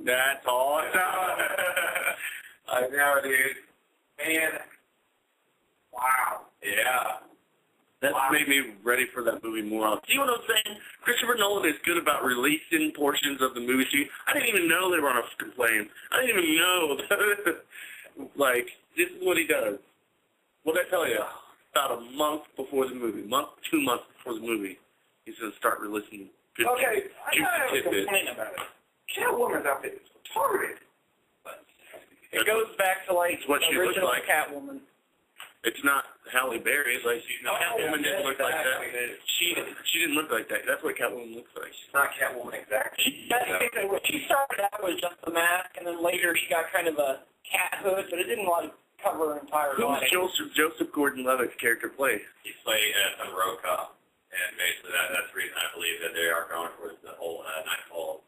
That's awesome. I know, dude. Man. Wow. Yeah. That made me ready for that movie more. See what I'm saying? Christopher Nolan is good about releasing portions of the movie to you. I didn't even know they were on a fucking plane. I didn't even know. Like, this is what he does. What did I tell you? About a month before the movie, 2 months before the movie, he's going to start releasing good Okay, I juicy have a tidbits. complaint about it. Catwoman's outfit is retarded. It goes back to, like, It's what she looks original like. Catwoman. It's not Halle Berry. Like, Catwoman didn't look like that. Exactly. She didn't look like that. That's what Catwoman looks like. She's not Catwoman exactly. She started out with just the mask, and then later she got kind of a cat hood, but it didn't like cover her entire Who body. was Joseph Gordon-Levitt's character play? He played some road cop, and basically that's the reason I believe that they are going for the whole Nightfall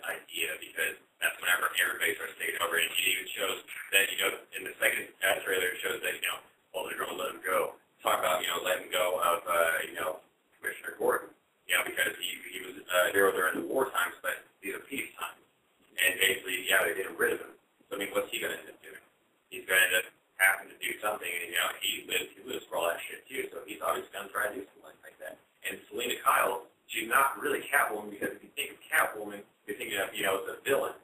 idea, because that's whenever everybody starts taking over, and she even shows that, in the second trailer, it shows that, well, they're going to let him go. Talk about, letting go of, Commissioner Gordon, because he was a hero during the war times, but these are peace times. And basically, they're getting rid of him. So, I mean, what's he going to end up doing? He's going to end up having to do something, and, he lives for all that shit, too, so he's obviously going to try to do something like that. And Selena Kyle, she's not really Catwoman, because if you think of Catwoman, you're thinking of, it's a villain.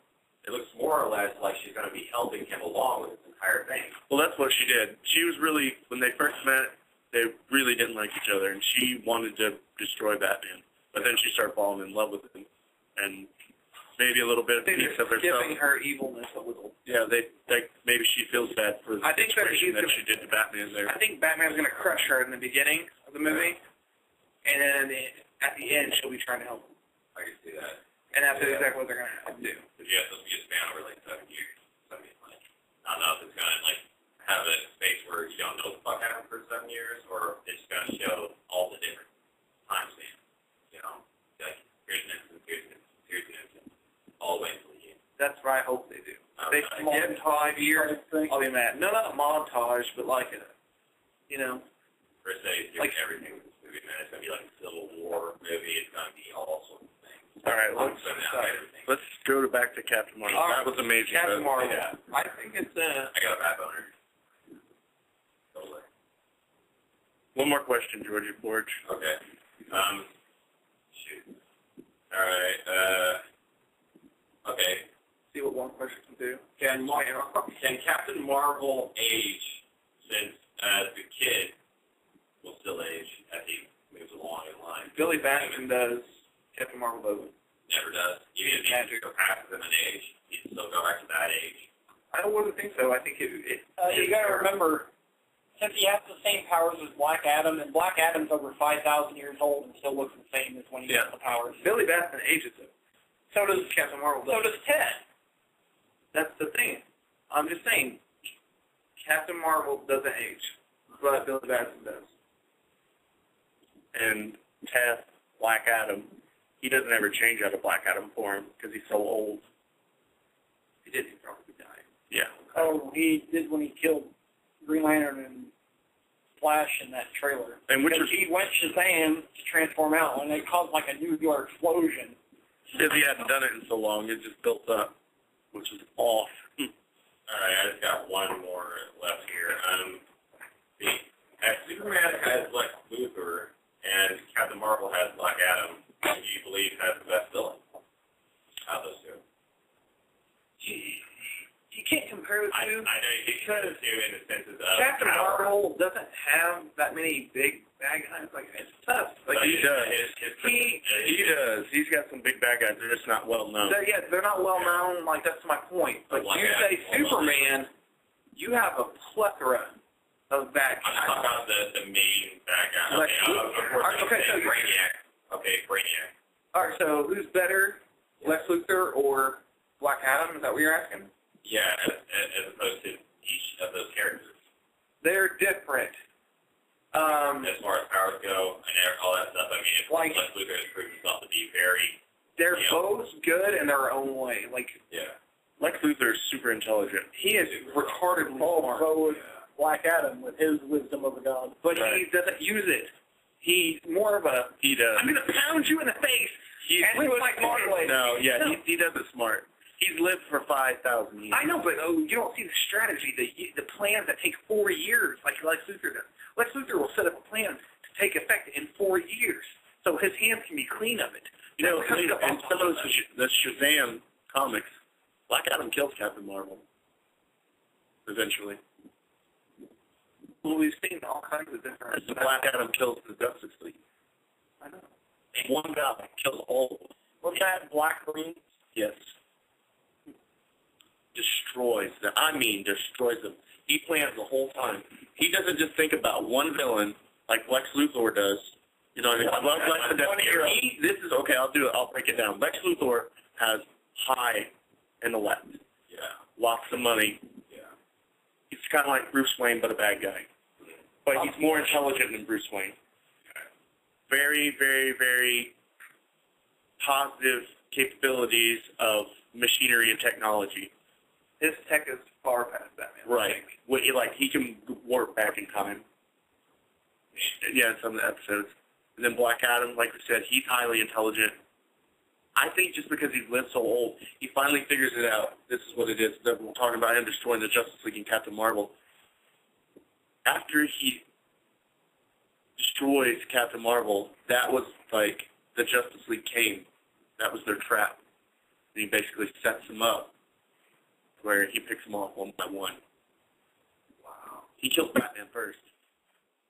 It looks more or less like she's going to be helping him along with this entire thing. Well, that's what she did. She was really, when they first met, they really didn't like each other, and she wanted to destroy Batman. But then she started falling in love with him, and maybe a little bit of piece of herself. Giving her evilness a little. Yeah, maybe she feels bad for the situation that she did to Batman there. I think Batman's going to crush her in the beginning of the movie, and then at the end she'll be trying to help him. I can see that. And that's exactly what they're going to have to do. But yeah, it's supposed to be a span over like 7 years. So I mean, like, I don't know if it's going to like have a space where you don't know what the fuck happened for 7 years, or it's going to show all the different time spans. Like here's an instant, here's an instant, here's an instant, all the way until the end. That's what I hope they do. If they skip 5 years, I'll be mad. No, not montage, but like a, Per se, it's like everything with this movie, man. It's going to be like a Civil War movie. It's going to be all sorts of things. All right, let's go back to Captain Marvel. That was amazing. Captain Marvel. Yeah. I think it's I got a bad boner. Totally. One more question, Georgie Forge. Okay. Shoot. All right. Okay. See what one question can do. Can Captain Marvel age since the kid will still age as he moves along in line? Billy Batson does. Captain Marvel doesn't. Never does. Even if you go past them in age, you can still go back to that age. I wouldn't think so. I think it you got to remember, since he has the same powers as Black Adam, and Black Adam's over 5,000 years old and still looks the same as when he got the powers. Billy Batson ages it. So does Captain Marvel. So does Ted. That's the thing. I'm just saying, Captain Marvel doesn't age, but Billy Batson does. And Ted, Black Adam, he doesn't ever change out of Black Adam form because he's so old. He did. He probably died. Yeah. Oh, he did when he killed Green Lantern and Flash in that trailer. And which was, he went Shazam to transform out, and it caused like a nuclear explosion. Because he hadn't done it in so long, it just built up, which was off. All right, I just got one more left here. Superman has Lex Luthor, and Captain Marvel has Black Adam. Who do you believe has the best villain out of those two? You can't compare the two. I know you can't compare the two in the senses of Captain power. Marvel doesn't have that many big bad guys. Like, it's tough. Like, he does. He does. He's got some big bad guys. They're just not well known. They're not well known. Like, that's my point. But you say Superman, you have a plethora of bad guys. I'm talking about the main bad guy. Lex Okay, so Brainiac. Okay, Brainiac. All right, so who's better, Lex Luthor or Black Adam? Is that what you're asking? Yeah, as opposed to each of those characters. They're different. As far as powers go and all that stuff, I mean, Lex Luthor has proved himself to be very... They're both good in their own way. Like, Lex Luthor is super intelligent. He is retardedly smart. So is Black Adam with his wisdom of a god. But he doesn't use it. He's more of a... He does. I'm going to pound you in the face. He does it smart. He's lived for 5,000 years. I know, but you don't see the strategy, the plans that take 4 years, like Lex Luthor does. Lex Luthor will set up a plan to take effect in 4 years, so his hands can be clean of it. You know, in some of the Shazam comics, Black Adam kills Captain Marvel. Eventually. Well, we've seen all kinds of different... Black Adam kills the Justice League. I know. One guy kills all of them. Was that Black Green? Yes. Destroys them. I mean, destroys them. He plans the whole time. He doesn't just think about one villain like Lex Luthor does. You know what I mean? This is okay. I'll do it. I'll break it down. Lex Luthor has high intellect. Yeah. Lots of money. Yeah. He's kind of like Bruce Wayne, but a bad guy. But he's more intelligent than Bruce Wayne. Very, very, very positive capabilities of machinery and technology. His tech is far past Batman. Right. He can warp back in time. Yeah, in some of the episodes. And then Black Adam, like we said, he's highly intelligent. I think just because he's lived so old, he finally figures it out. This is what it is. We're talking about him destroying the Justice League and Captain Marvel. After he destroys Captain Marvel, that was like the Justice League came. That was their trap. And he basically sets them up where he picks them off one by one. Wow. He kills Batman first.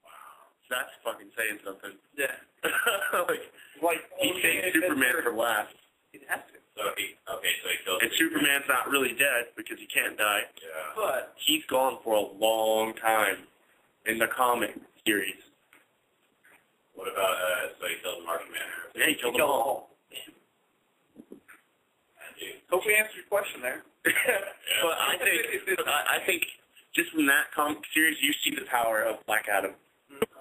Wow. That's fucking saying something. Yeah. He takes Superman for last. He has to. So he kills And Superman's not really dead because he can't die. Yeah. But he's gone for a long time in the comic series. What about, so he killed the Martian Manhunter? Yeah, he killed them all. Hope we answered your question there. But I think just in that comic series, you see the power of Black Adam.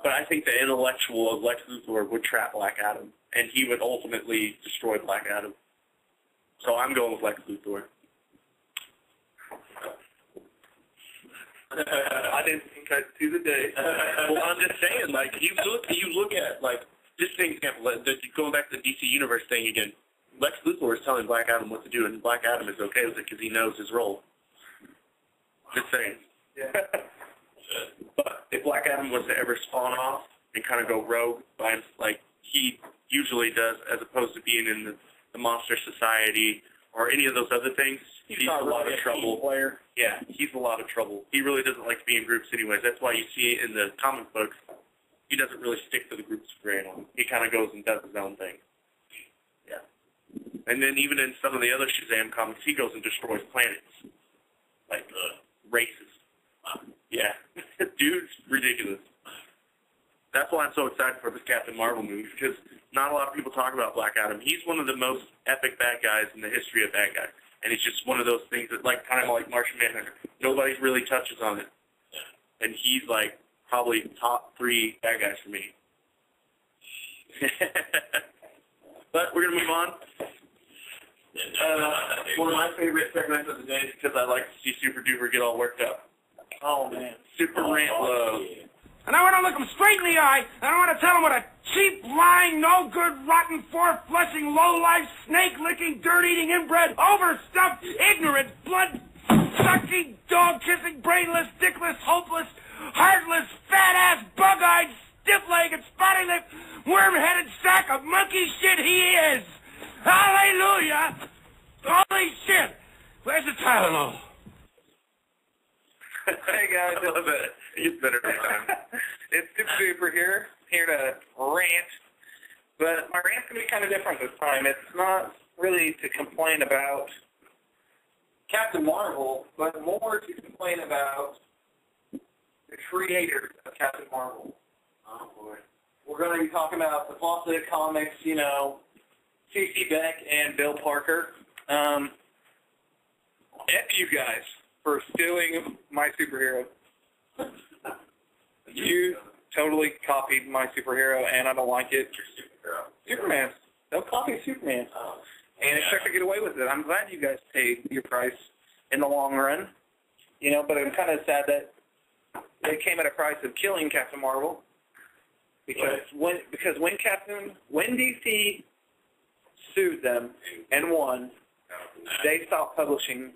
But I think the intellectual of Lex Luthor would trap Black Adam, and he would ultimately destroy Black Adam. So I'm going with Lex Luthor. I didn't think I'd see the day. Well, I'm just saying, like, you look at, like, just an example, going back to the DC Universe thing again, Lex Luthor is telling Black Adam what to do, and Black Adam is okay with it because he knows his role. Just saying. Yeah. But if Black Adam was to ever spawn off and kind of go rogue, like he usually does, as opposed to being in the Monster Society or any of those other things, he's a lot of trouble. Yeah, he's a lot of trouble. He really doesn't like to be in groups anyways. That's why you see in the comic books, he doesn't really stick to the groups very long. He kind of goes and does his own thing. Yeah. And then even in some of the other Shazam comics, he goes and destroys planets. Like, races. Yeah. Dude's ridiculous. That's why I'm so excited for this Captain Marvel movie, because not a lot of people talk about Black Adam. He's one of the most epic bad guys in the history of bad guys. And it's just one of those things that, like, kind of like Martian Manhunter. Nobody really touches on it. And he's, like, probably top 3 bad guys for me. But we're going to move on. One of my favorite segments of the day is because I like to see Super Duper get all worked up. Oh, man. Super Rant Love. And I want to look him straight in the eye, and I want to tell him what a cheap, lying, no-good, rotten, four-flushing, low-life, snake-licking, dirt-eating, inbred, overstuffed, ignorant, blood-sucking, dog-kissing, brainless, dickless, hopeless, heartless, fat-ass, bug-eyed, stiff-legged, spotty-lipped, worm-headed sack of monkey shit he is! Hallelujah! Holy shit! Where's the Tylenol? Hey guys, I love it. It's better every time. It's Super Duper here to rant. But my rant's going to be kind of different this time. It's not really to complain about Captain Marvel, but more to complain about the creators of Captain Marvel. Oh, boy. We're going to be talking about the Fawcett Comics, you know, C.C. Beck and Bill Parker. F you guys for stealing my superhero. You totally copied my superhero, and I don't like it. Superman. They'll copy Superman. And expect to get away with it. I'm glad you guys paid your price in the long run. You know, but I'm kind of sad that it came at a price of killing Captain Marvel. Because when DC sued them and won, they stopped publishing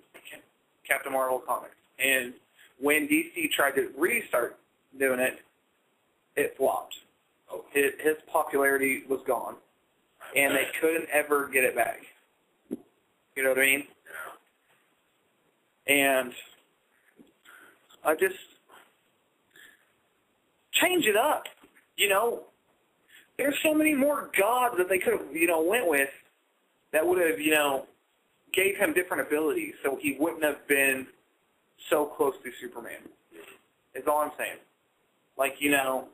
Captain Marvel comics. And when DC tried to restart doing it, it flopped. His popularity was gone. And they couldn't ever get it back. You know what I mean? And I just change it up. You know, there's so many more gods that they could have, you know, went with that would have, you know, gave him different abilities so he wouldn't have been so close to Superman. Is all I'm saying. Like, you know,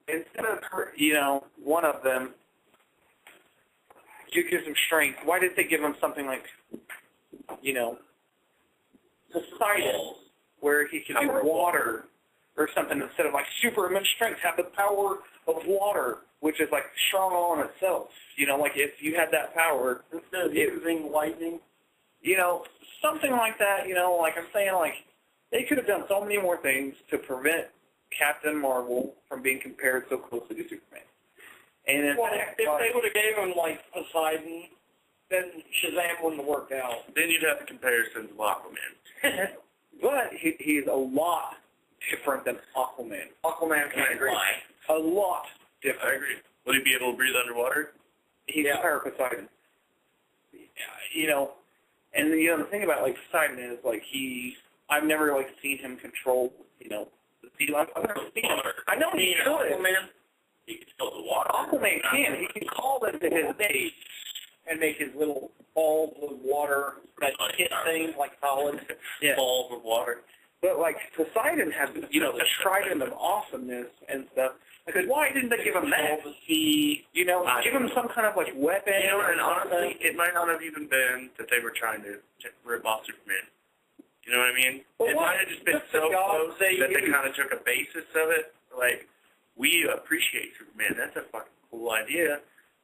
instead of, you know, one of them, you give him strength. Why did they give him something like, you know, Poseidon, where he can do water or something instead of like Superman strength, have the power of water, which is like strong all in itself. You know, like if you had that power, instead of using lightning, you know, something like that, you know, like I'm saying, like they could have done so many more things to prevent Captain Marvel from being compared so closely to Superman. And if they would have gave him like Poseidon, then Shazam wouldn't have worked out. Then you'd have the comparisons of Aquaman. But he's a lot different than Aquaman. Aquaman can agree. A lot different. I agree. Would he be able to breathe underwater? He's a Power Poseidon. You know, and you know the thing about like Poseidon is like I've never like seen him control, you know, the sea life. I've never seen him. I know he could. Aquaman, he can fill the water. Aquaman can. He can call them to his base and make his little balls of water that hit things like solids. Balls of water. But like Poseidon has, you know, the trident of awesomeness and stuff. Because why didn't they give him that? You know, give him some kind of like weapon. You know, and honestly, it might not have even been that they were trying to rip off Superman. You know what I mean? Well, it might have just been so close that they kind of took a basis of it. Like, we appreciate Superman. That's a fucking cool idea.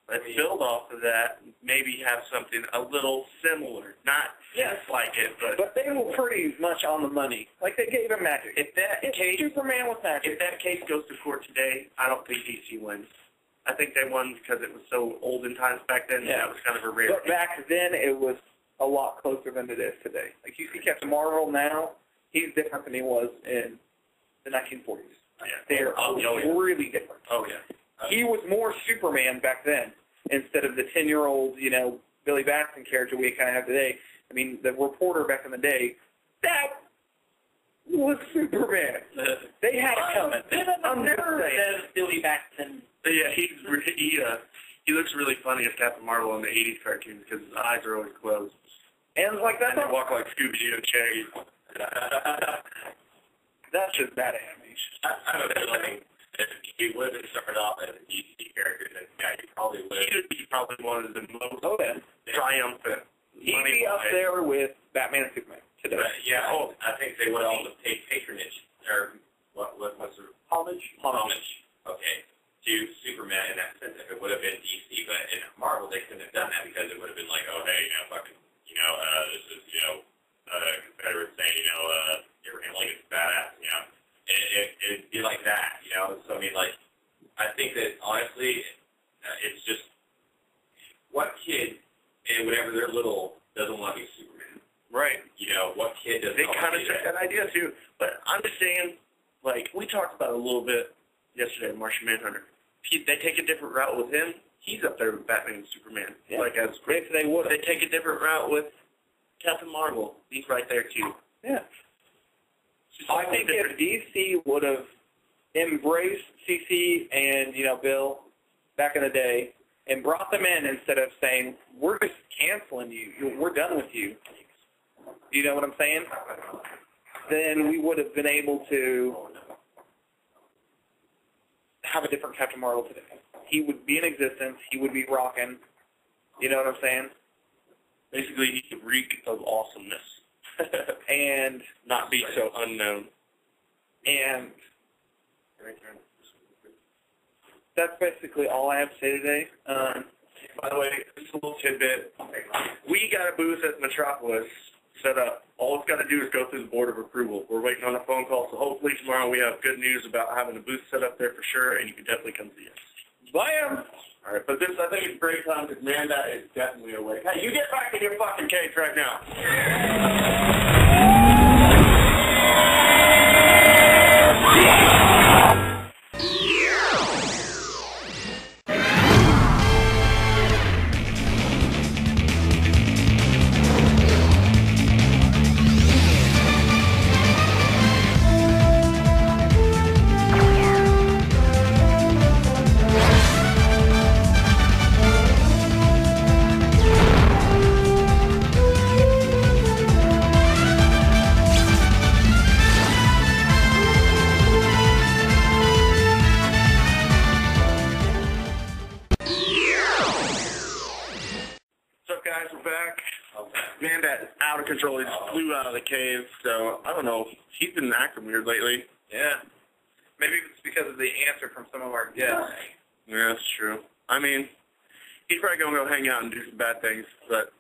Let's build off of that. Maybe have something a little similar. Not just like it, but they were pretty much on the money. Like, they gave him magic. If case Superman was magic. If that case goes to court today, I don't think DC wins. I think they won because it was so old in times back then. Yeah, that was kind of a rare. But back then, it was a lot closer than it is today. Like, you see Captain Marvel now, he's different than he was in the 1940s. Yeah. They're really different. Oh, yeah. He was more Superman back then instead of the 10-year-old, you know, Billy Batson character we kind of have today. I mean, the reporter back in the day, that was Superman. They had it coming. I've never said Billy Batson. Yeah, he He looks really funny as Captain Marvel in the 80s cartoons because his eyes are always closed. And like that, And they walk like Scooby-Doo and Shaggy. That's just bad animation. I have a feeling if he would have started off as a DC character, then yeah, he probably would. He would be probably one of the most Oh, triumphant. He'd be up there with Batman and Superman today. But, yeah, I think they would also pay patronage, or what's the... Homage. Okay, to Superman in that sense if it would have been DC, but in Marvel they couldn't have done that because it would have been like, oh, hey, fucking, this is, Confederate saying, Abraham Lincoln's badass, It'd be like that, So, I mean, like, I think that, honestly, it's just, what kid, and whenever they're little, doesn't want to be Superman? Right. What kid doesn't They want kind to of be took that idea, too. But I'm just saying, like, we talked about it a little bit yesterday, Martian Manhunter. They take a different route with him. He's up there with Batman and Superman. Yeah. Like, as if they would, they take a different route with Captain Marvel. He's right there, too. Yeah. I think if DC would have embraced CC and, Bill back in the day and brought them in instead of saying, we're just canceling you, we're done with you. You know what I'm saying? Then we would have been able to have a different Captain Marvel today. He would be in existence. He would be rocking. You know what I'm saying? Basically, he could reek of awesomeness. And not be so unknown. And that's basically all I have to say today. By the way, just a little tidbit. We got a booth at Metropolis set up. All it's got to do is go through the board of approval. We're waiting on a phone call, so hopefully tomorrow we have good news about having a booth set up there for sure, and you can definitely come see us. Bam! All right, but this, I think, is a great time because Manda is definitely awake. Hey, you get back in your fucking cage right now. Control. He just flew out of the cave, so I don't know. He's been acting weird lately. Yeah. Maybe it's because of the answer from some of our guests. Yeah, that's true. I mean, he's probably going to go hang out and do some bad things, but,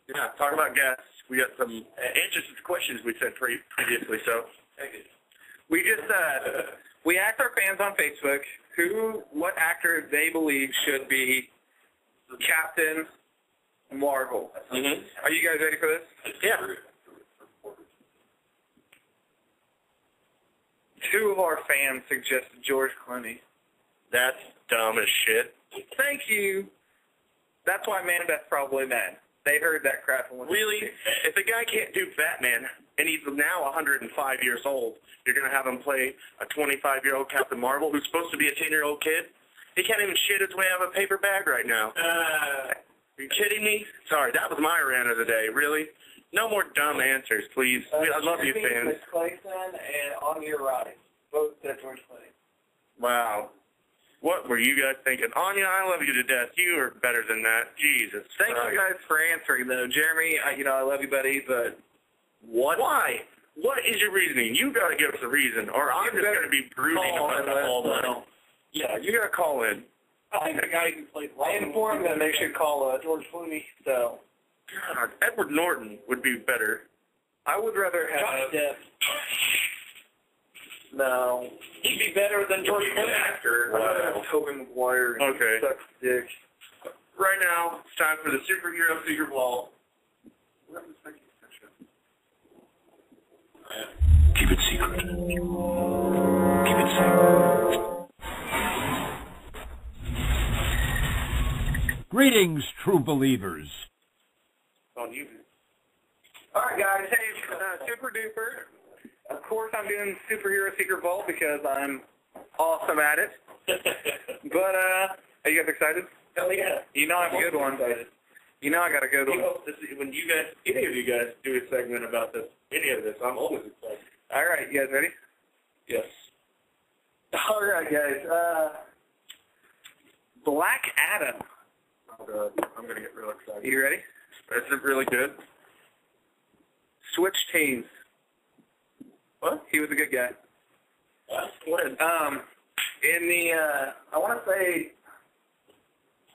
yeah, talk about guests. We got some answers to questions we said previously, so. We just, we asked our fans on Facebook what actor they believe should be Captain Marvel. Mm-hmm. Are you guys ready for this? Yeah. Two of our fans suggested George Clooney. That's dumb as shit. Thank you. That's why Manbeth's probably mad. They heard that crap. Really? If the guy can't do Batman, and he's now 105 years old, you're going to have him play a 25-year-old Captain Marvel who's supposed to be a 10-year-old kid? He can't even shit his way out of a paper bag right now. Are you kidding me? Sorry, that was my rant of the day. Really? No more dumb answers, please. I love you, fans. Miss Clayson and On Your Right. Both said George Clooney. Wow. What were you guys thinking? Anya, I love you to death. You are better than that. Jesus. Thank you guys for answering, though. Jeremy, I love you, buddy, but what? Why? What is your reasoning? You got to give us a reason, or I'm just going to be brooding about that all night. Yeah, you got to call in. I think the guy who played I informed them they should call George Clooney, so. God, Edward Norton would be better. I would rather have Depp. No. He'd be better than George Clooney. Tobey Maguire. Okay. Sucks dick. Right now, it's time for the Superhero Secret Vault. Keep it secret. Keep it secret. Greetings, true believers. On you. All right, guys. Hey, Super Duper. Of course, I'm doing Superhero Secret Vault because I'm awesome at it. But, are you guys excited? Hell yeah. You know I have a good one. You know I got a good one. When you guys, any of you guys, do a segment about this, any of this, I'm always excited. All right, you guys ready? Yes. All right, guys. Black Adam. Oh, God. I'm going to get real excited. You ready? Is it really good? Switch teams. What? He was a good guy. When? In the, I want to say,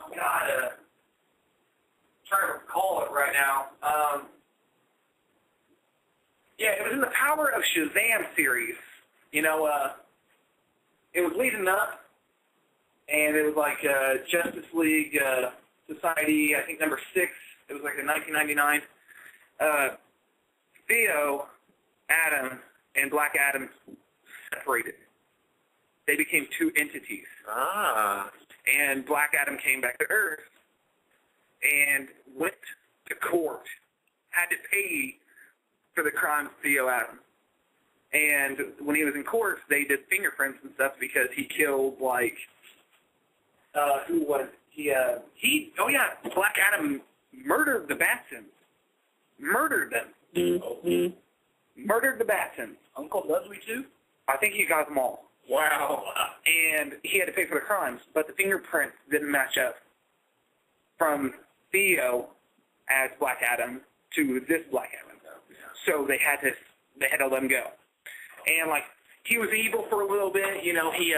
oh God, I'm trying to recall it right now. Yeah, it was in the Power of Shazam series. You know, it was leading up, and it was like Justice League Society, I think number 6. It was like in 1999. Theo, Adam, and Black Adam separated. They became two entities. Ah. And Black Adam came back to Earth and went to court, had to pay for the crimes of Theo Adam. And when he was in court, they did fingerprints and stuff because he killed, like, who was he? Oh yeah, Black Adam murdered the Batsons. Murdered them. Mm-hmm. Murdered the Batsons. Uncle Dudley, too? I think he got them all. Wow. And he had to pay for the crimes, but the fingerprints didn't match up from Theo as Black Adam to this Black Adam. So they had to let him go. And like he was evil for a little bit, you know, he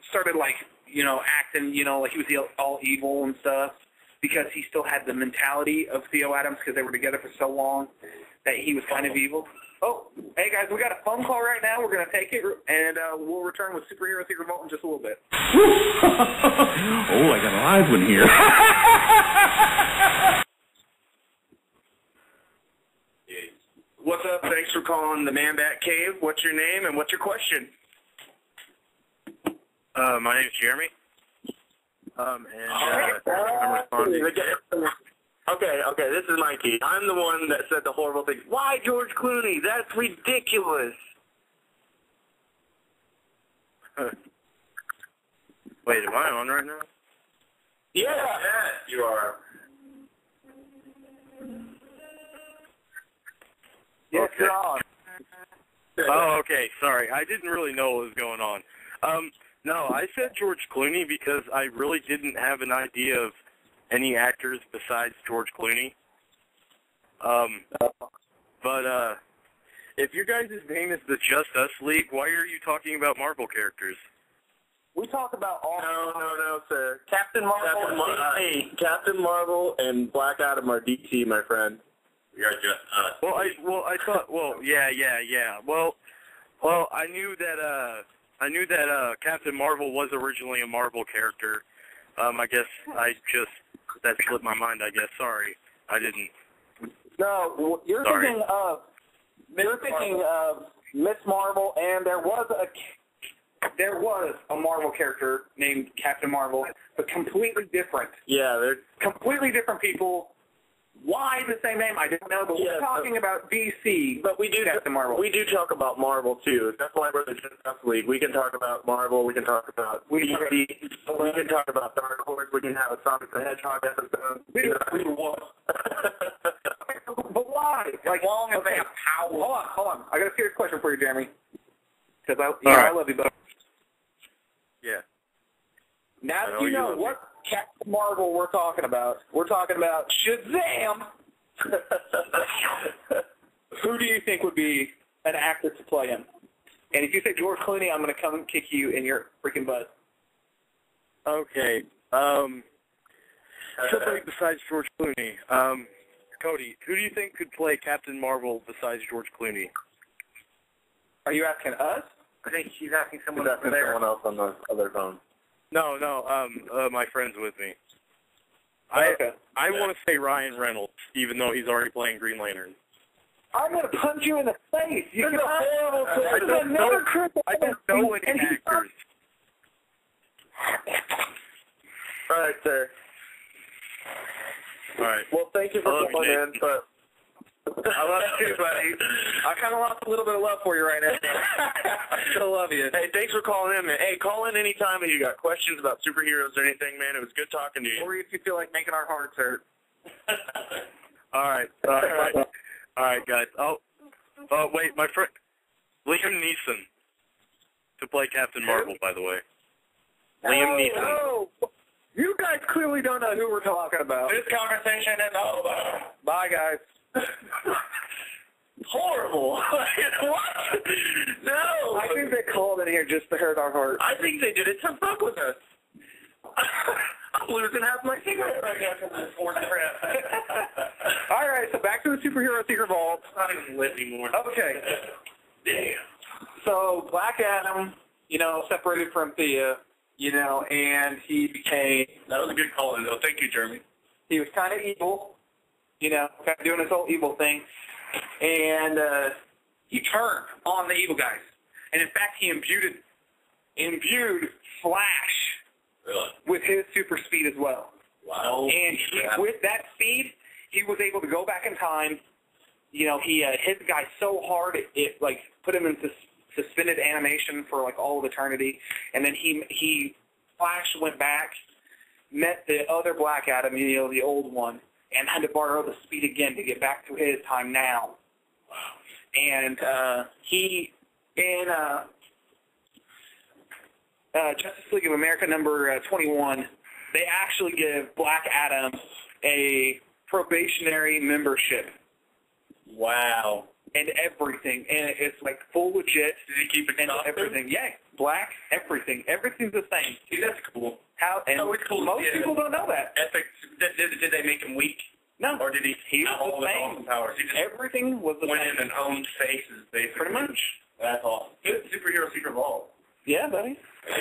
started like, you know, acting, you know, like he was all evil and stuff because he still had the mentality of Theo Adams because they were together for so long that he was kind of evil. Oh, hey guys, we got a phone call right now. We're going to take it, and we'll return with Superhero Secret Vault in just a little bit. Oh, I got a live one here. What's up? Thanks for calling the Man Bat Cave. What's your name and what's your question? My name's Jeremy. I'm responding. Okay, this is Mikey. I'm the one that said the horrible thing. Why George Clooney? That's ridiculous. Wait, am I on right now? Yeah, you are. Yes, you're on. Oh, okay. Sorry. I didn't really know what was going on. No, I said George Clooney because I really didn't have an idea of any actors besides George Clooney. But if your guys' name is the Just Us League, why are you talking about Marvel characters? We talk about all... No, sir. Captain Marvel Captain Marvel and Black Adam are DC, my friend. We are Just Us. I thought. Yeah. Well, I knew that Captain Marvel was originally a Marvel character. I guess that slipped my mind, I guess. Sorry. I didn't. No, you're thinking of Miss Marvel, and there was a Marvel character named Captain Marvel, but completely different. Yeah, they're completely different people. Why the same name? I don't know, but we're talking about DC. But we do Captain Marvel. We do talk about Marvel too. That's why we're the Just Us League. We can talk about Marvel. We can talk about DC. We can talk about Dark Horse. We can have a Sonic the Hedgehog episode. But why? Like, long as they have power. Hold on. I got a serious question for you, Jeremy. Because I love you both. Yeah. Now that you know what Captain Marvel we're talking about. We're talking about Shazam. Who do you think would be an actor to play him? And if you say George Clooney, I'm going to come and kick you in your freaking butt. Okay. Somebody besides George Clooney. Cody, who do you think could play Captain Marvel besides George Clooney? Are you asking us? I think she's asking someone else on the other phone. No, my friend's with me. I want to say Ryan Reynolds, even though he's already playing Green Lantern. I'm going to punch you in the face. I don't know any actors. All right, sir. All right. Well, thank you for calling in, but I love you too, buddy. I kind of lost a little bit of love for you right now. Still love you. Hey, thanks for calling in, man. Hey, call in anytime if you got questions about superheroes or anything, man. It was good talking to you. Or if you feel like making our hearts hurt. All right, guys. Oh, wait, my friend Liam Neeson to play Captain Marvel, by the way. Liam Neeson. Oh, you guys clearly don't know who we're talking about. This conversation is over. Bye, guys. Horrible. What? No. I think they called in here just to hurt our hearts. I think they did it to fuck with us. I'm losing half my cigarette right now from this fourth trip. All right, so back to the Superhero Secret Vault. I don't even live anymore. Okay. Damn. So Black Adam, separated from Thea, and he became... That was a good call, though. Thank you, Jeremy. He was kind of evil, kind of doing his whole evil thing. And he turned on the evil guys. And in fact, he imbued Flash with his super speed as well. Wow. And with that speed, he was able to go back in time. He hit the guy so hard it put him into suspended animation for all of eternity. And then Flash went back, met the other Black Adam, the old one, and had to borrow the speed again to get back to his time now. Wow. And in Justice League of America number 21, they actually give Black Adam a probationary membership. Wow. And everything. And it's full legit. Did he keep it and everything. Yeah. Black, everything. Everything's the same. See, that's cool. It's cool. Most people don't know that. Epic. Did they make him weak? No. Or did he have all the awesome powers? He just everything was the went same. in and owned faces, basically. Pretty much. That's awesome. Good Superhero Secret Vault. Yeah, buddy.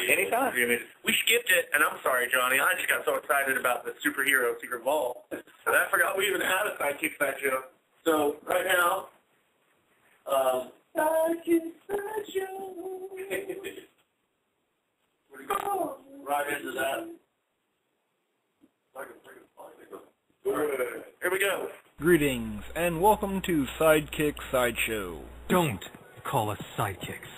Anytime. We skipped it, and I'm sorry, Johnny. I just got so excited about the Superhero Secret Vault that I forgot we even had a Sidekick Sideshow. So, right now, Sidekick Sideshow. Right into that. Here we go. Greetings, and welcome to Sidekick Sideshow. Don't call us sidekicks.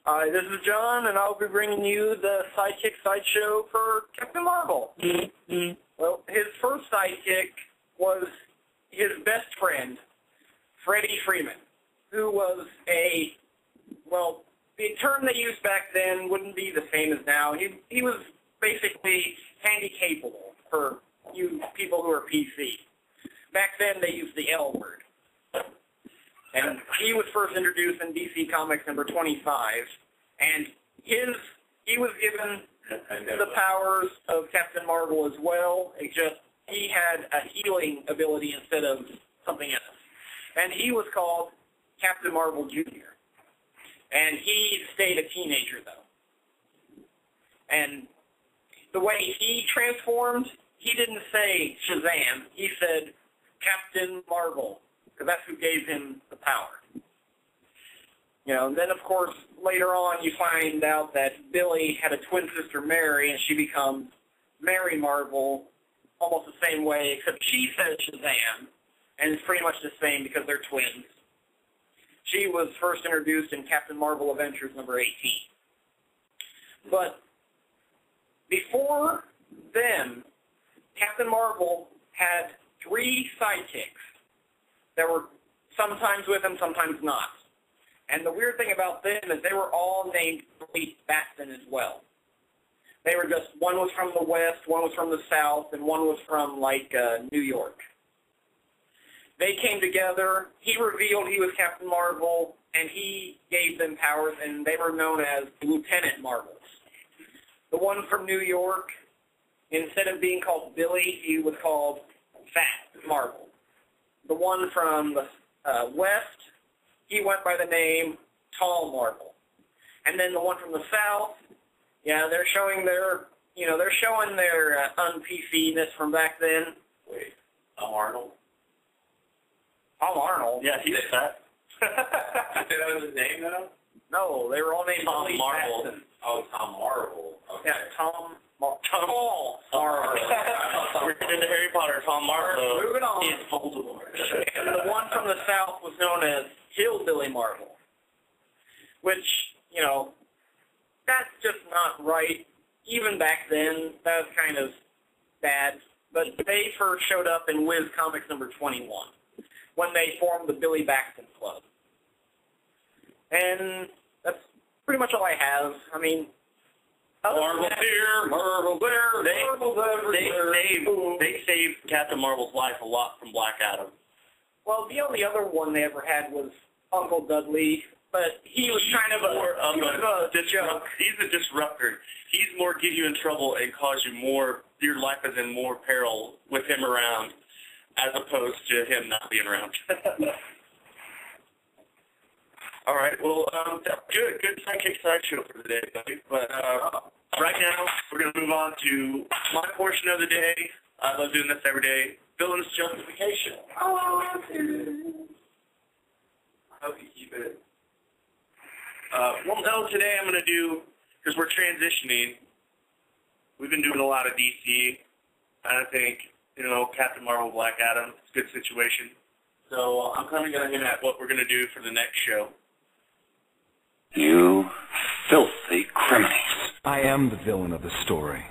Hi, this is John, and I'll be bringing you the Sidekick Sideshow for Captain Marvel. Well, his first sidekick was his best friend, Freddie Freeman, who was the term they used back then wouldn't be the same as now. He was basically handy-capable for you people who are PC. Back then, they used the L word. And he was first introduced in DC Comics number 25, and he was given the powers of Captain Marvel as well. It just he had a healing ability instead of something else. And he was called Captain Marvel Jr. And he stayed a teenager, though. And the way he transformed, he didn't say Shazam. He said Captain Marvel, because that's who gave him the power. And then, of course, later on you find out that Billy had a twin sister, Mary, and she becomes Mary Marvel almost the same way, except she says Shazam, and it's pretty much the same because they're twins. She was first introduced in Captain Marvel Adventures number 18. But before then, Captain Marvel had 3 sidekicks that were sometimes with him, sometimes not. And the weird thing about them is they were all named Billy Batson as well. They were just, one was from the West, one was from the South, and one was from, New York. They came together, he revealed he was Captain Marvel, and he gave them powers, and they were known as Lieutenant Marvels. The one from New York, instead of being called Billy, he was called Fat Marvel. The one from the West, he went by the name Tall Marvel. And then the one from the South, they're showing their, un-PC-ness from back then. Wait, Tom Arnold? Tom Arnold? Yeah, he's fat. Did that was his name, though? No, they were all named Tom Billy Marvel. Batson. Oh, Tom Marvel. Okay. Yeah, Tom Marvel. We're into Harry Potter. Tom Marvel Moving on. is Voldemort. And the one from the South was known as Hillbilly Marvel. which, you know, that's just not right. Even back then, that was kind of bad. But they first showed up in Wiz Comics number 21 when they formed the Billy Baxton Club. And that's pretty much all I have. I mean, Marvel's here, Marvel's there, Marvel's everywhere. They saved Captain Marvel's life a lot from Black Adam. Well, the only other one they ever had was Uncle Dudley, but he was kind of a joke. He's a disruptor. He's more get you in trouble and cause you more, your life is in more peril with him around, as opposed to him not being around. All right, well, good Sidekick Sideshow for the day, buddy. But right now, we're going to move on to my portion of the day. I love doing this every day. Villain's Justification. Oh, I hope you keep it. Well, no, today I'm going to do, because we're transitioning, we've been doing a lot of DC, and I think, you know, Captain Marvel, Black Adam, it's a good situation. So I'm kind of going to hint at what we're going to do for the next show. You filthy criminals. I am the villain of the story.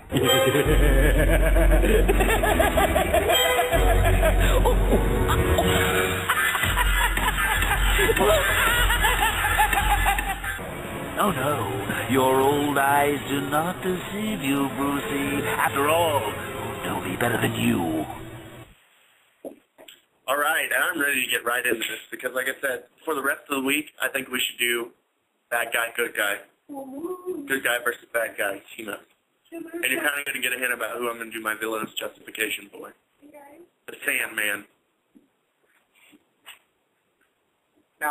Oh no, your old eyes do not deceive you, Brucey. After all, nobody better than you. All right, I'm ready to get right into this because, like I said, for the rest of the week, I think we should do bad guy, good guy. Good guy versus bad guy team up. And you're kind of going to get a hint about who I'm going to do my villainous justification for. The Sandman. The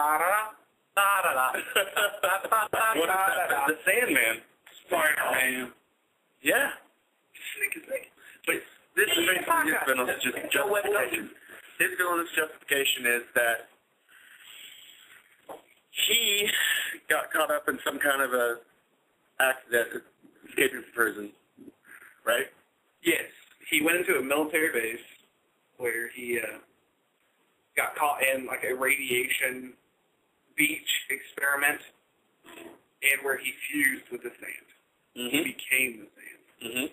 Sandman. Spider-Man. Yeah. But this is basically his villainous justification. His villainous justification is that he got caught up in some kind of a accident escaping from prison, right? Yes. He went into a military base where he got caught in like a radiation beach experiment and where he fused with the sand. Mm-hmm. He became the sand. Mm-hmm.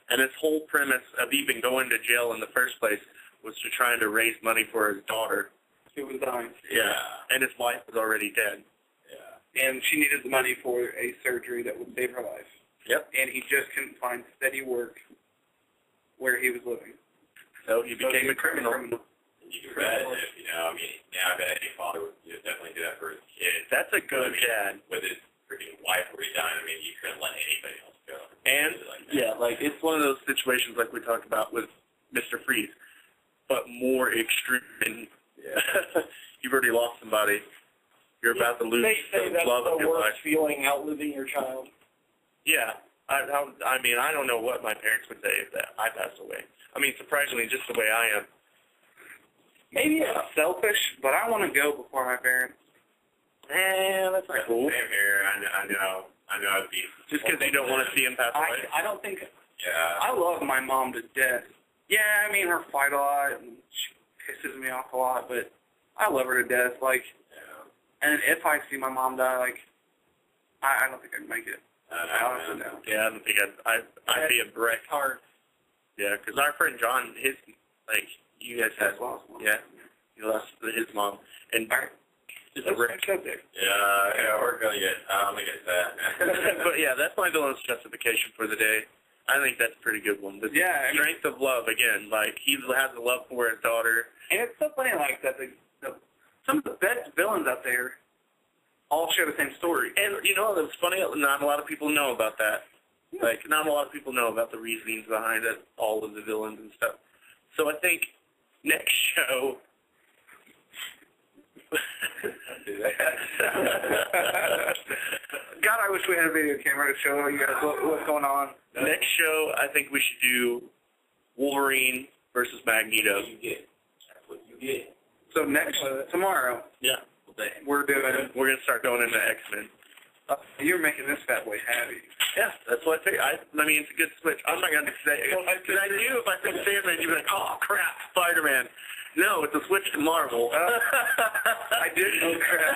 And his whole premise of even going to jail in the first place was to trying to raise money for his daughter. Who was dying. Yeah. And his wife was already dead. Yeah. And she needed the money for a surgery that would save her life. Yep. And he just couldn't find steady work where he was living. So he became a criminal. You can bet if, you know, I mean, yeah, I bet any father would definitely do that for his kid. That's a good dad. With his freaking wife where he died, I mean, you couldn't let anybody else go. And, like it's one of those situations like we talked about with Mr. Freeze, but more extreme. Yeah. You've already lost somebody. You're about to lose the love of your life. Feeling outliving your child. Yeah. I mean, I don't know what my parents would say if that I passed away. I mean, surprisingly, just the way I am. Maybe it's selfish, but I want to go before my parents. That's not cool. Same here. I know. It'd be just because you don't want to see him pass away. I don't think. Yeah. I love my mom to death. Yeah, I mean, her fight a lot, and she pisses me off a lot, but I love her to death. Like, and if I see my mom die, like, I don't think I'd make it. I honestly don't. Yeah, I don't think I'd be a brick. Hard. Yeah, because our friend John, you guys had, he lost his mom, and it's a wreck. Yeah, we're going to get, I'm going to get that. But yeah, that's my villainous justification for the day. I think that's a pretty good one. The strength of love, again, like, he has a love for his daughter. And it's so funny, like, that some of the best villains out there all share the same story. And, you know, it's funny, not a lot of people know about that. Yeah. Like, not a lot of people know about the reasonings behind it, all of the villains and stuff. So I think next show... God, I wish we had a video camera to show you guys what's going on. Next show, I think we should do Wolverine versus Magneto. That's what you get. So tomorrow, we're going to start going into X-Men. You're making this fat boy happy. Yeah, that's what I think. I mean, it's a good switch. I'm not going to say, because I knew if I said Sandman, you'd be like, oh, crap, Spider-Man. No, it's a switch to Marvel. I didn't know crap.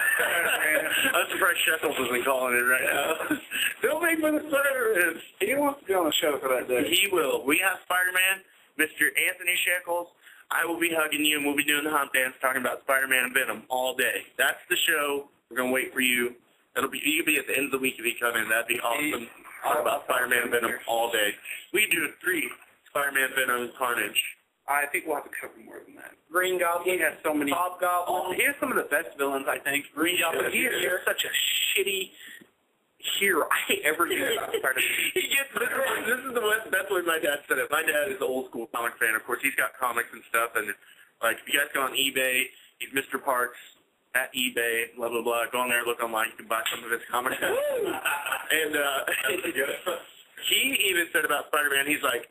I'm surprised Shekels isn't calling it right now. Don't make me the service. He wants to be on the show for that day. He will. We have Spider-Man, Mr. Anthony Shekels. I will be hugging you, and we'll be doing the hump dance talking about Spider-Man and Venom all day. That's the show. We're going to wait for you. You can be at the end of the week if you come in. That'd be awesome. Talk about Spider-Man and Venom all day. We do 3 Spider-Man, Venom, and Carnage. I think we'll have to cover more than that. Green Goblin. He has so many. Hobgoblin. He has some of the best villains, I think. Green Goblin. He is such a shitty hero. I hate every hero about Spider-Man. This is the best way my dad said it. My dad is an old school comic fan. Of course, he's got comics and stuff. And like, if you guys go on eBay, he's Mr. Parks at eBay. Blah blah blah. Go on there, look online. You can buy some of his comics. And he even said about Spider-Man, he's like,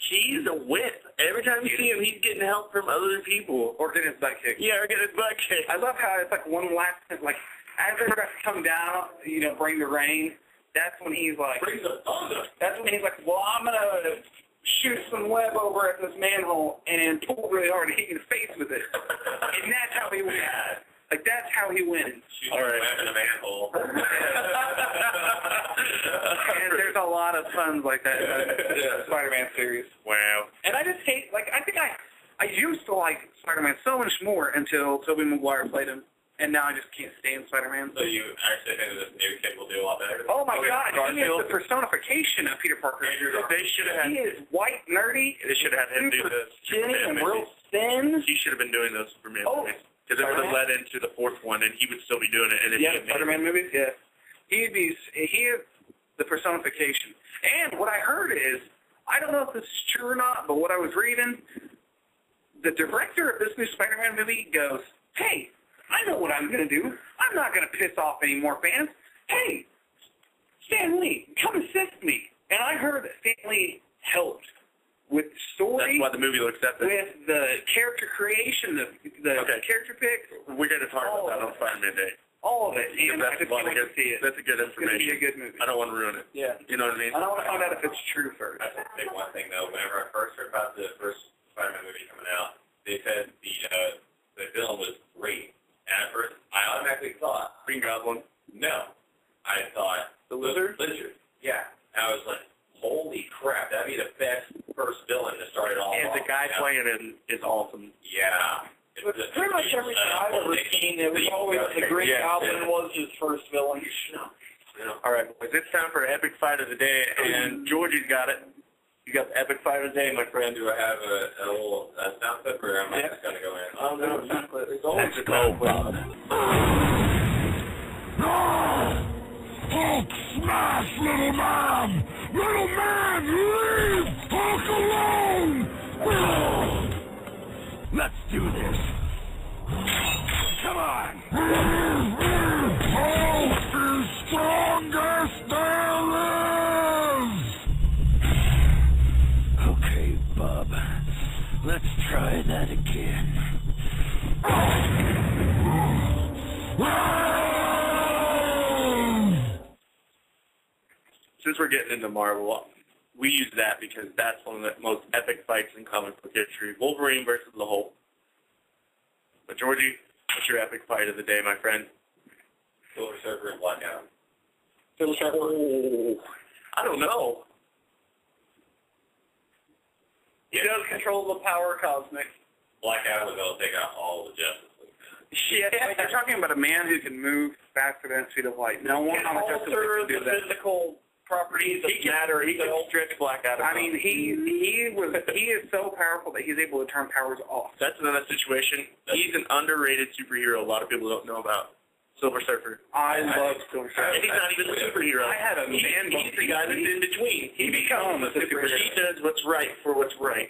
he's a whip. Every time you see him, he's getting help from other people. Or getting his butt kicked. Yeah, or getting his butt kicked. I love how it's like one last, like, as they're about to come down, you know, bring the rain, that's when he's like, Bring the thunder. that's when he's like, well, I'm going to shoot some web over at this manhole and pull really hard and hit you in the face with it. And that's how he wins. Like, that's how he wins. Shoot the web in a manhole. And there's a lot of puns like that in the Spider-Man series. Wow. And I just hate, like, I think I used to like Spider-Man so much more until Tobey Maguire played him, and now I just can't stand Spider-Man. So you actually think this new kid will do a lot better? Oh my God, he is the personification of Peter Parker. They should have had. He is white, nerdy. They should have had him do this. Skinny and real thin. He should have been doing those for me. Oh. Because it would have led into the 4th one, and he would still be doing it. And Yeah, Spider-Man movies. Yeah, he is the personification. And what I heard is, I don't know if this is true or not, but what I was reading, the director of this new Spider-Man movie goes, "Hey, I know what I'm going to do. I'm not going to piss off any more fans. Hey, Stan Lee, come assist me." And I heard that Stan Lee helped with the story. That's why the movie looks epic. With the character creation, the character picks. We're going to talk about that on Spider-Man Day. All of it. And I just want to see it. That's a good It's going to be information. a good movie. I don't want to ruin it. Yeah. You know what I mean? I don't want to find out if it's true first. That's a big one thing, though. Whenever I first heard about the first Spider-Man movie coming out, they said the film was great. And at first, I automatically thought, Green Goblin. no. I thought, The Lizard? Lizard. Yeah. And I was like, holy crap, that'd be the best first villain to start it all And off. the guy playing it is awesome. Yeah. But pretty much everything I've ever seen, it was always the Green Goblin was his first villain. All right, boys, it's time for epic fight of the day, and Georgie's got it. You got the epic fight of the day, my friend. Do I have a little sound clip, or am I just going to go in? No, sound clip. It's always Let's go, Bob. Hulk smash, little man! Little man, leave Hulk alone! Let's do this. Come on! Hulk is strongest there is! Okay, Bob. Let's try that again. Since we're getting into Marvel, we use that because that's one of the most epic fights in comic book history. Wolverine versus the Hulk. But Georgie, what's your epic fight of the day, my friend? Silver Surfer and Black Adam. Silver Surfer. Oh, I don't know. He does control the power cosmic. Black Adam was able to take out all the Justice League. Yeah, like you're talking about a man who can move faster than the speed of light. No one on the Justice League can do that. Physical properties of He can stretch Black Adam. I mean, he is so powerful that he's able to turn powers off. That's another situation. He's an underrated superhero a lot of people don't know about. Silver Surfer. I love Silver Surfer. And he's not even a superhero. I had a man He's the guy that's in between. He becomes a superhero. He does what's right for what's right.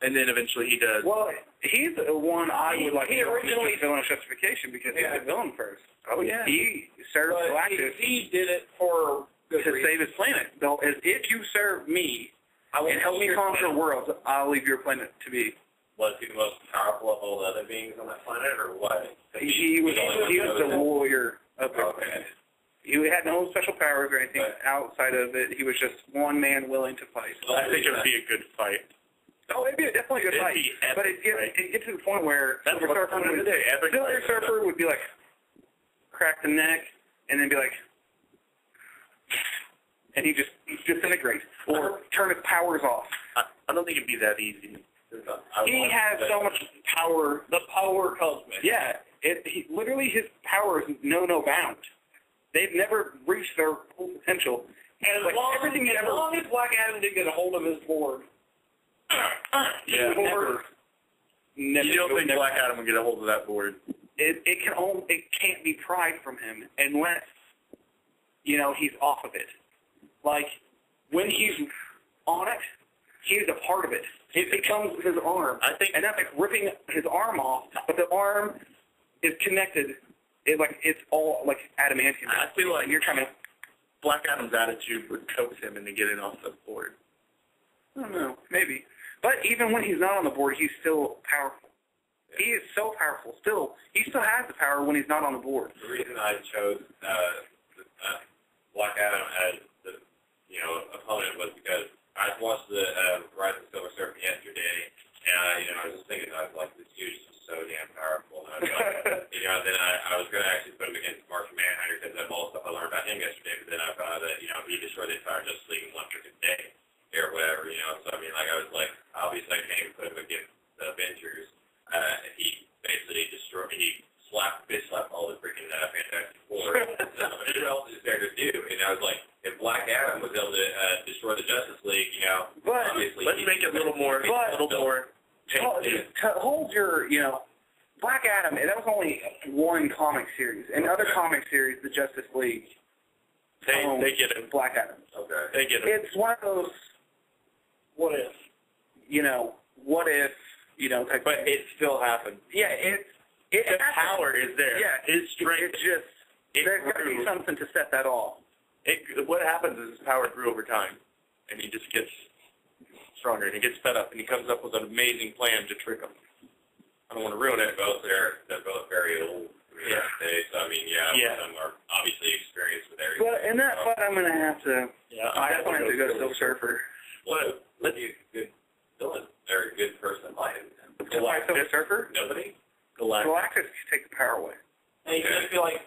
And then eventually he does. Well, he's the one I would like he to originally- as villain justification because he's the villain first. Oh, yeah. He served But Galactus he did it for good to reason. save his planet. Though, if you serve me and help me conquer worlds, I'll leave your planet to be. Was he the most powerful of all the other beings on that planet, or what? He was the warrior of the Okay. planet. He had no special powers or anything outside of it. He was just one man willing to fight. I think it would be a good fight. Oh Oh, it'd be definitely a good fight. But it gets to the point where Silver Surfer would be like, crack the neck, and then be like, and he just disintegrates or turn his powers off. I don't think it'd be that easy. He has so much power. The power cosmic. Yeah, literally his power is no bound. They've never reached their full potential. And as long as Black Adam didn't get a hold of his board, yeah, never. You don't think Black Adam would get a hold of that board? It can't be pried from him unless he's off of it. Like when he's on it, he's a part of it. It becomes his arm. And that's like ripping his arm off, but the arm is connected. It's all like adamantium. I feel like you're trying to. Black Adam's attitude would coax him into getting off the board. I don't know, maybe. But even when he's not on the board, he's still powerful. He is so powerful. He still has the power when he's not on the board. The reason I chose Black Adam as the opponent was because I watched the Rise of Silver Surfer yesterday, and I was just thinking, I was like, this dude is just so damn powerful. And I was like, then I was going to actually put him against Martian Manhunter because of all the stuff I learned about him yesterday. But then I found out that he destroyed the entire Justice League in one freaking day or whatever. So I mean, like I was like, obviously I can't even put him against the Avengers. He basically bitch slapped all the freaking Fantastic Four. What else is there to do? And I was like, if Black Adam was able to destroy the Justice League, but obviously let's make it a little more. Hold your, Black Adam. That was only one comic series. In other comic series, the Justice League. They get it. Black Adam. Okay. They get it. It's one of those. What if? What if? Type but it still happened. Yeah, the power is there. Yeah, his strength. There's got to be something to set that off. What happens is his power grew over time, and he just gets stronger, and he gets fed up, and he comes up with an amazing plan to trick him. I don't want to ruin it. They're both very old. Yeah. So I mean, both of them are obviously experienced with everything. But in that fight, I'm gonna have to. Yeah, I definitely have to go Silver Surfer. What? Let's be a good villain or a good person fighting him. Silver Surfer? Nobody. Galactus can take the power away. And you just feel like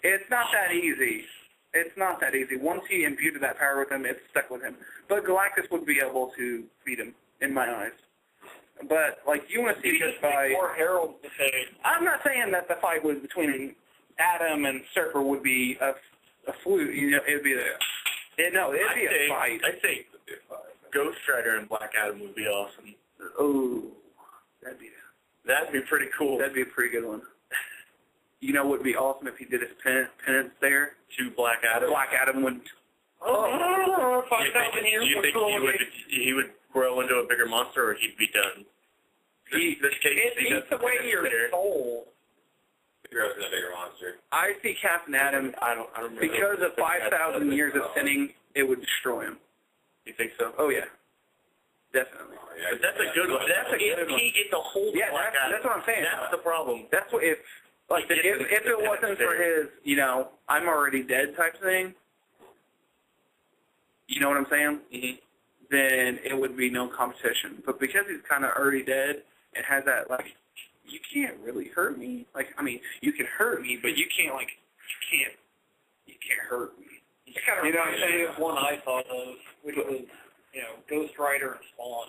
it's not that easy. It's not that easy. Once he imbued that power with him, it's stuck with him. But Galactus would be able to beat him, in my eyes. But you want to see this fight. Or Harold to say. I'm not saying that the fight was between Adam and Surfer would be a fluke. It'd be it'd be a fight. I think Ghost Rider and Black Adam would be awesome. Oh, that'd be pretty cool. That'd be a pretty good one. Would be awesome if he did his penance there to Black Adam. Black Adam would. Do you think he would grow into a bigger monster, or he'd be done? It eats away your soul. He grows into a bigger monster. I see Captain Adam. I don't remember. Because of 5,000 years of sinning, it would destroy him. You think so? Oh yeah, definitely. Oh, yeah, but that's a good one. That's a good one. He gets a hold of Black Adam. That's what I'm saying. That's the problem. That's what if it wasn't for his, I'm already dead type thing. You know what I'm saying? Mm-hmm. Then it would be no competition. But because he's kind of already dead, it has that you can't really hurt me. You can hurt me, but you can't you can't hurt me. You know what I'm saying? There's one I thought of, which was, Ghost Rider and Spawn.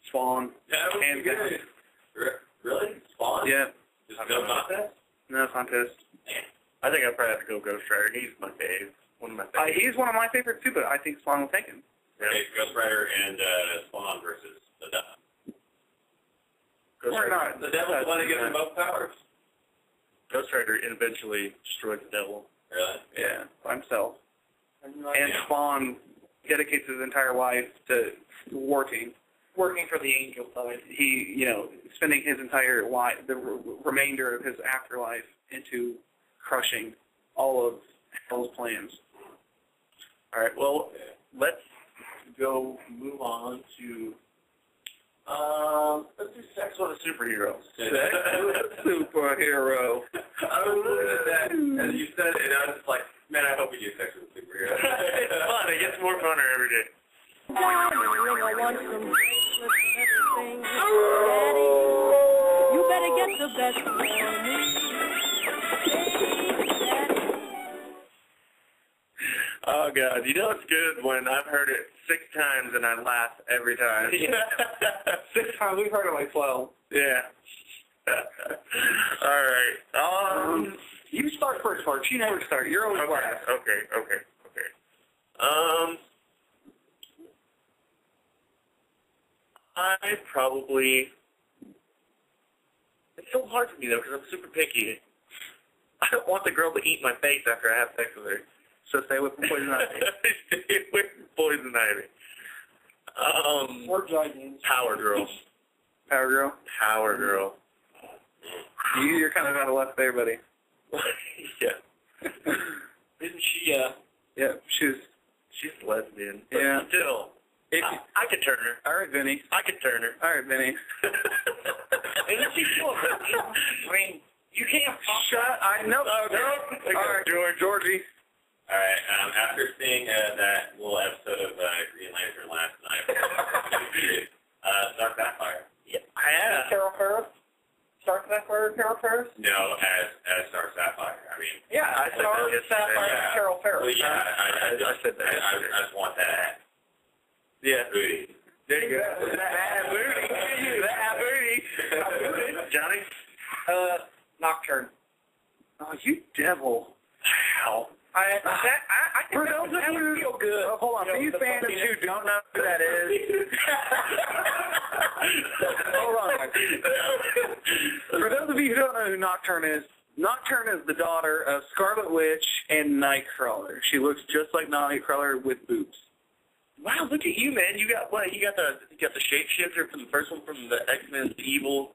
Spawn. Yeah, that would be good. Really? Spawn? Yeah. Just no contest? No contest. I think I'd probably have to go Ghost Rider. He's my fave. One of my favorites. He's one of my favorites too, but I think Spawn will take him. Okay, Ghost Rider and Spawn versus the Devil. The Devil's the one that gives him both powers. Ghost Rider eventually destroys the Devil. Really? Yeah, by himself. And Spawn dedicates his entire life to working for the angel side. He, spending his entire life, the remainder of his afterlife, into crushing all of Hell's plans. All right, well, let's go move on to, let's do sex with a superhero. Sex with a superhero. I was looking at that, and you said it, and I was just like, man, I hope we do sex with a superhero. It's fun. It gets more funner every day. Oh, God. You know it's good when I've heard it 6 times and I laugh every time. Yeah. 6 times. We've heard it like 12. Yeah. All right. You start first, Parks. You never start. You're always last. Okay. I probably... It's so hard for me, though, because I'm super picky. I don't want the girl to eat my face after I have sex with her. So stay with Poison Ivy. Stay with Poison Ivy. Or Giants. Power Girl. Power Girl? Power Girl. You're kind of out of luck there, buddy. Yeah. Isn't she, Yeah, she's lesbian. But Yeah. still, I could turn her. All right, Vinny. I could turn her. All right, Vinny. isn't she still a virgin? I mean, you can't Shut. I know. Oh, no. All right, Georgie. All right. After seeing that little episode of Green Lantern last night, Dark Sapphire. Yeah. Carol Ferris? Dark Sapphire, Carol Ferris? No, as Dark Sapphire. I mean. Yeah, Dark Sapphire, Carol Ferris. Well, yeah, I said that. I just want that. Yeah. Booty. There you go. That booty. That booty. Johnny? Nocturne. Oh, you devil. Wow. I For those of you who feel good. Hold on. For you fans who don't know who that is. Hold on. For those of you who don't know who Nocturne is the daughter of Scarlet Witch and Nightcrawler. She looks just like Nightcrawler with boobs. Wow, look at you, man. You got what? You got the shapeshifter from the first one from the X-Men Evil.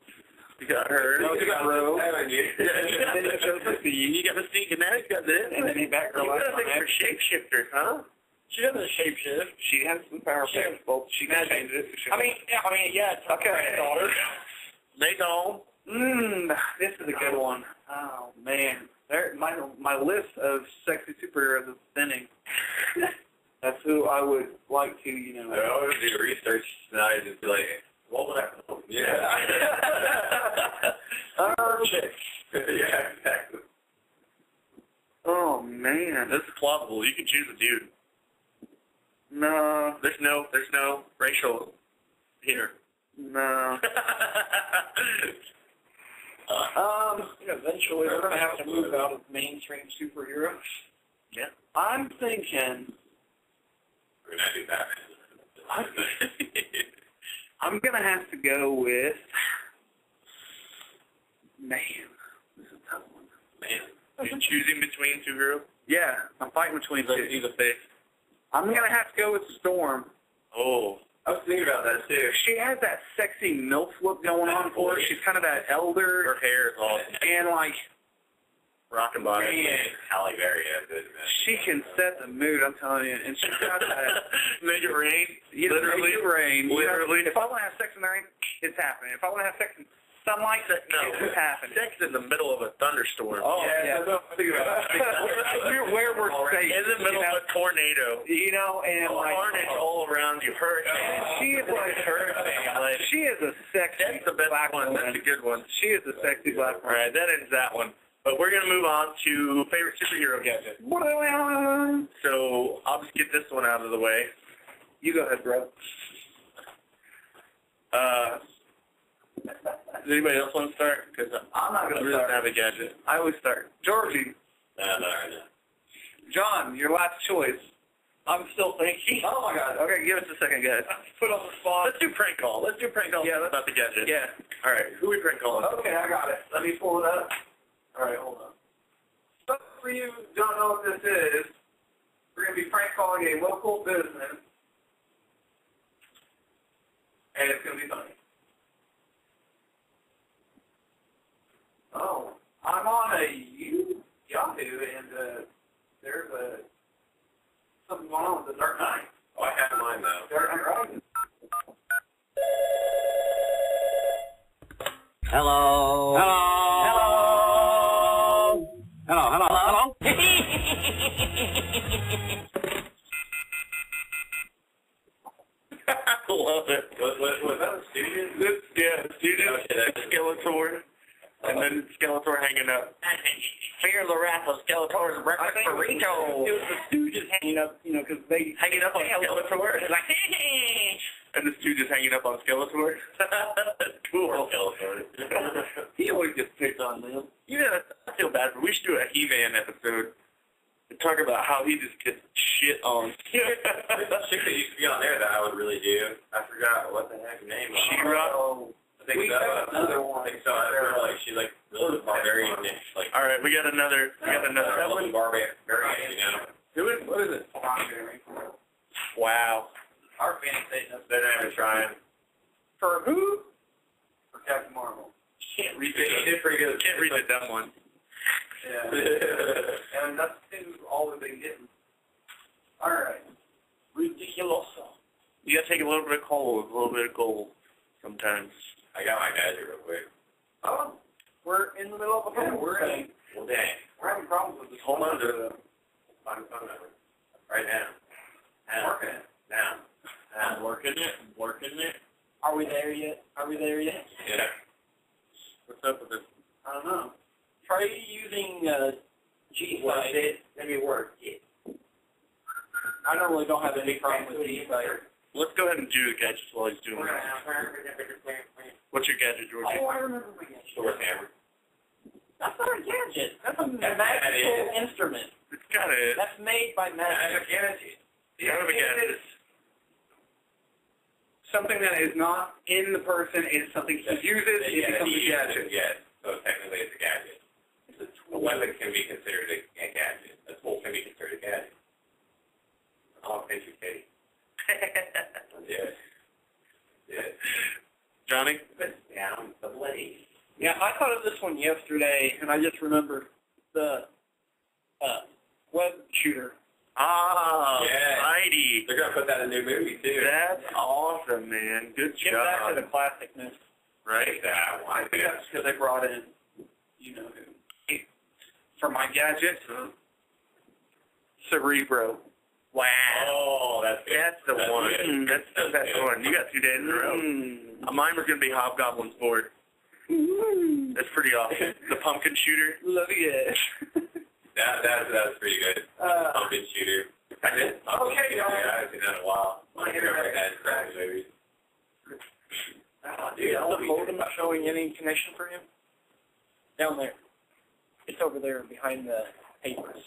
You got her. No, you got Rogue. You got Mystique, and now you got this. And then he back her You last got a thing time. for shapeshifters, huh? She doesn't shapeshift. She has some power packs. Well, she can change it. Yeah, it's Okay. my daughter. Maydahl. This is a good one. Oh, man. My list of sexy superheroes is thinning. That's who I would like to, I always do research tonight and be like, what would I know? Yeah. Yeah, exactly. Oh, man. This is plausible. You can choose a dude. No. There's no racial here. No. Eventually, we're going to have to move out of mainstream superheroes. Yeah. I'm thinking We're going to do that. I'm going to have to go with, man, this is a tough one. Man. You're choosing between two girls? Yeah, I'm fighting between two. Either face. I'm going to have to go with Storm. Oh. I was thinking about that, too. She has that sexy MILF look going on for her. She's kind of that elder. Her hair is all And, like, rockin' body. Man, Halle Berry has good, man. she can set the mood, I'm telling you. And she's got that. Make it rain. Literally. Make it rain. Literally. If I want to have sex in the rain, it's happening. If I want to have sex in sunlight, it's happening. Sex in the middle of a thunderstorm. Oh, yeah. Where we're safe. In the middle of a tornado. And like carnage all around you. Hurricane. She is like hurricane. She is a sexy That's the best black one. woman. That's a good one. She is a sexy black All woman. right, that ends that one. But we're going to move on to favorite superhero gadget. So I'll just get this one out of the way. You go ahead, bro. Does anybody else want to start? Because I'm not going to really start. have a gadget. I always start. Georgie. No, not right now. John, your last choice. I'm still thinking. Oh, my God. Okay, give us a second, guys. Put on the spot. Let's do prank call. Let's do prank call about the gadget. Yeah. All right, who we prank calling? Okay, I got it. Let me pull it up. All right, hold on. So for you who don't know what this is, we're going to be prank calling a local business, and it's going to be funny. Oh, I'm on a Yahoo, and there's something going on with the Dark Knight. Oh, I have mine, though. Dark Knight Rises. Hello. Hello. Hello, hello, hello. I love it. Was that a student? Student, Skeletor, and then Skeletor hanging up. Fear the rat. half of Skeletor's breakfast burrito. It was the Stooges hanging up, because they hanging up on Skeletor. It's like, and the Stooges hanging up on Skeletor. Cool. Skeletor. He always gets picked on, man. Yeah, I feel bad for. We should do a He-Man episode and talk about how he just gets shit on. Chick that used to be on there that I would really do. I forgot what the heck her name was. She-Ra. I think so. Another one. I think so. I remember, like, she's like really barbarian niche. Like, all right, we got another. That one barbarian, What is it? Wow. Our fan statement. They're not even trying. For who? For Captain Marvel. Can't read He did pretty good. Can't read the dumb one. Yeah. And that's all we've been getting. All right. Ridiculoso. You gotta take a little bit of coal with a little bit of gold sometimes. I got my gadget real quick. Oh, we're in the middle of a phone. Well, dang. We're having problems with this. Hold on to the phone number. Right now. I'm working it. Now. I'm working it. Are we there yet? Yeah. What's up with this? I don't know. Try using G-Site. Let me work it. I normally don't have any problem with G-Site. Let's go ahead and do the gadgets while he's doing that. What's your gadget, Georgie? Oh, I remember my gadget. Sword hammer. That's not a gadget. That's a magical instrument. It's got it. That's made by magic. Kind of a gadget. Something that is not in the person is something he uses. It becomes a gadget. Yes. So technically it's a gadget. A weapon can be considered a gadget. A tool can be considered a gadget. Oh, thank you, Katie. Yeah. Johnny? Put down the blade. Yeah, I thought of this one yesterday, and I just remembered the web shooter. Ah, yeah. Mighty. They're going to put that in a new movie, too. That's awesome, man. Good Get job. back to the classicness. Right? That one. I think that's because they brought in, For my gadget, Cerebro. Wow. Oh, that's the That's one. good. That's the best one. You got 2 days in a row. Mine was going to be Hobgoblin's board. That's pretty awesome. The pumpkin shooter. Love it. That's pretty good. Pumpkin shooter. Okay, Yeah, I haven't seen that in a while. I remember that crash movies. Dude, is the modem showing any connection for him? Down there. It's over there behind the papers.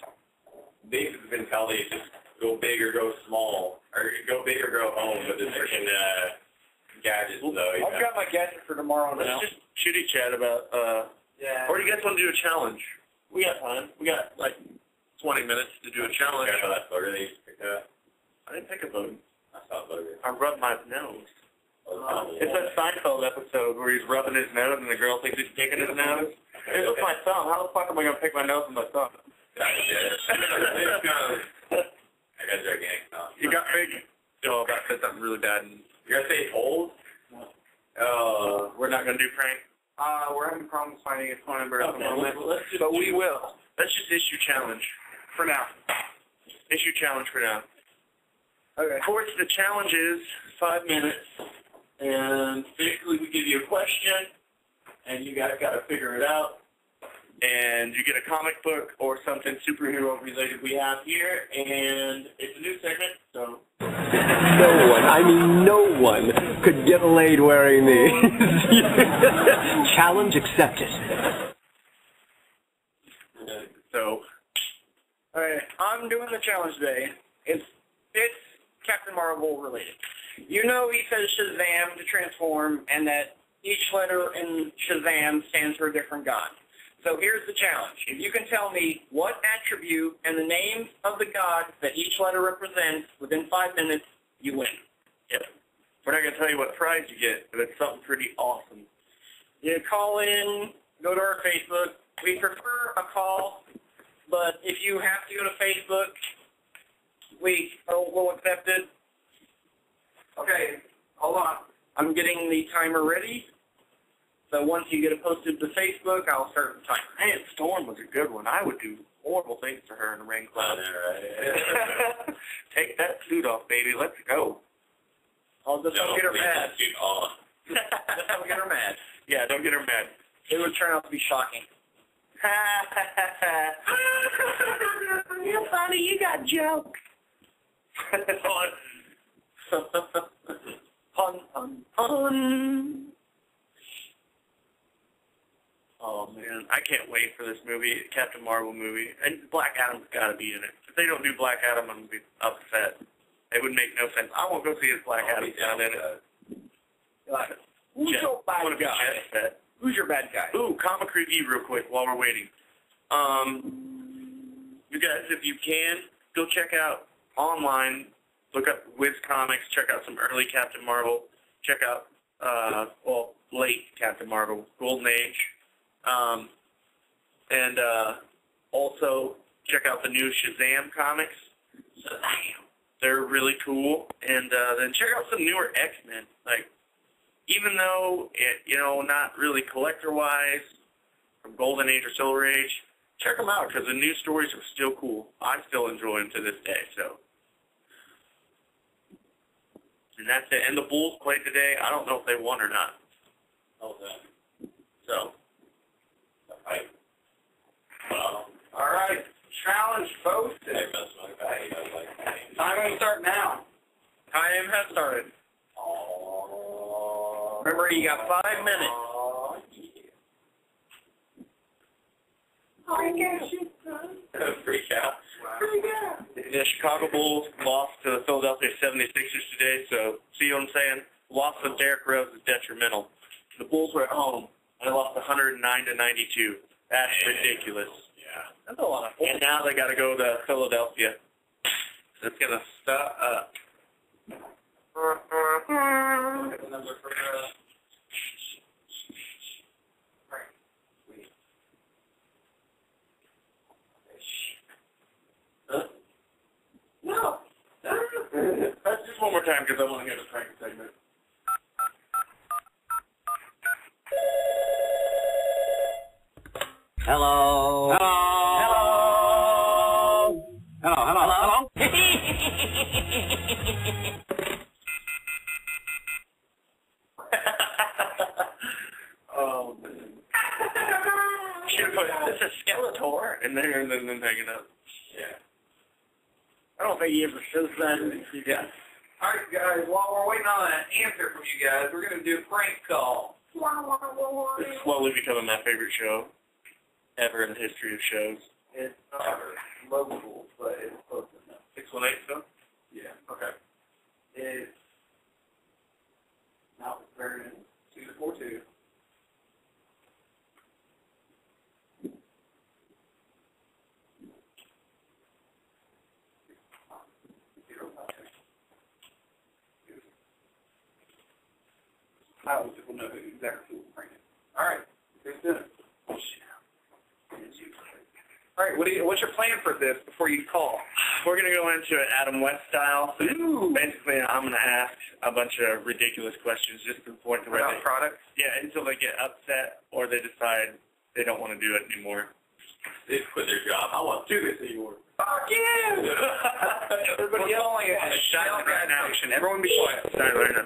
They've been telling you just go big or go small, or go big or go home with the freaking gadgets, though. I've got my gadget for tomorrow now. Let's just chitty chat about, or do you guys want to do a challenge? We got time. We got like 20 minutes to do a challenge. I that booger they used to pick up. I didn't pick a booger. I saw a booger. I rubbed my nose. It's that Seinfeld episode where he's rubbing his nose and the girl thinks he's picking his nose. Hey, look, my thumb. How the fuck am I going to pick my nose with my thumb? I got gigantic thumb. You got big? Oh, that said something really bad. You're going to say holes? We're not going to do prank? we're having problems finding a phone number at the moment, but we will. Let's just issue challenge for now. Issue challenge for now. Okay. Of course, the challenge is 5 minutes, and basically we give you a question, and you guys got to figure it out. And you get a comic book or something superhero related we have here, and it's a new segment, so. No one could get laid wearing these. Challenge accepted. So. Alright, I'm doing the challenge today. It's Captain Marvel related. You know he says Shazam to transform, and that each letter in Shazam stands for a different god. So here's the challenge. If you can tell me what attribute and the names of the gods that each letter represents within 5 minutes, you win. Yep. We're not going to tell you what prize you get, but it's something pretty awesome. You call in, go to our Facebook. We prefer a call, but if you have to go to Facebook, we'll accept it. Okay, hold on. I'm getting the timer ready. So once you get it posted to Facebook, I'll start the timer. Man, Storm was a good one. I would do horrible things to her in the rain cloud. Right. Take that suit off, baby. Let's go. I'll just don't get her mad. Suit on. Just don't get her mad. Yeah, don't get her mad. It would turn out to be shocking. You're funny. You got jokes. Pun, pun, pun. Oh man, I can't wait for this movie, Captain Marvel movie, and Black Adam's got to be in it. If they don't do Black Adam, I'm gonna be upset. It would make no sense. I won't go see his Black Adam down in it. Who's your bad guy? Who's your bad guy? Ooh, comic review real quick while we're waiting. You guys, if you can, go check out online, look up Wiz Comics, check out some early Captain Marvel, check out, late Captain Marvel, Golden Age, and also check out the new Shazam comics. Shazam! They're really cool. And then check out some newer X-Men. Like, even though, not really collector-wise from Golden Age or Silver Age, check them out because the new stories are still cool. I still enjoy them to this day. So, and that's it. And the Bulls played today. I don't know if they won or not. So, All right. Challenge posted. Time to start now. Time has started. Remember, you got 5 minutes. Freak out. The Chicago Bulls lost to the Philadelphia 76ers today, so see what I'm saying? Loss of Derrick Rose is detrimental. The Bulls were at home, and they lost 109-92. That's ridiculous. Yeah. That's a lot. And now they got to go to Philadelphia. So it's going to stop up. No. That's just one more time because I want to hear the prank segment. Hello. Hello. Hello. Oh, man. Should have put, this is Skeletor, and then hanging up. Yeah. I don't think he ever says that. Yeah. All right, guys, while we're waiting on an answer from you guys, we're going to do a prank call. It's slowly becoming my favorite show ever in the history of shows. It's not local, but it's close enough. 618, so? Yeah. Okay. It's not very 242. How people know exactly who we're pranking. All right. Who's doing it? All right, what's your plan for this before you call? We're going to go into it Adam West style. Ooh. Basically, I'm going to ask a bunch of ridiculous questions just to the point to where About products? Yeah, until they get upset or they decide they don't want to do it anymore. They quit their job. I won't do this anymore. Fuck you! Everybody yelling at us. Silent right now. Everyone be quiet. Silent right now.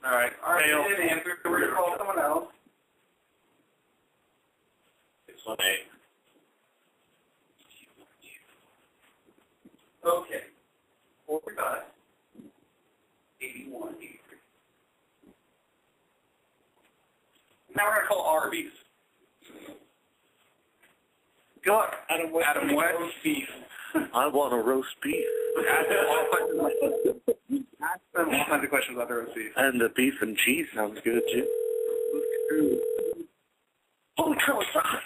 All right. They didn't answer, so we're going to call someone else. 618. Okay. 45. 81, 83. Now we're going to call Arby's. Go Adam West. Adam West. Roast beef. I want a roast beef. I spent all kinds of questions about the roast beef. And the beef and cheese sounds good, too. Holy cow, it's hot.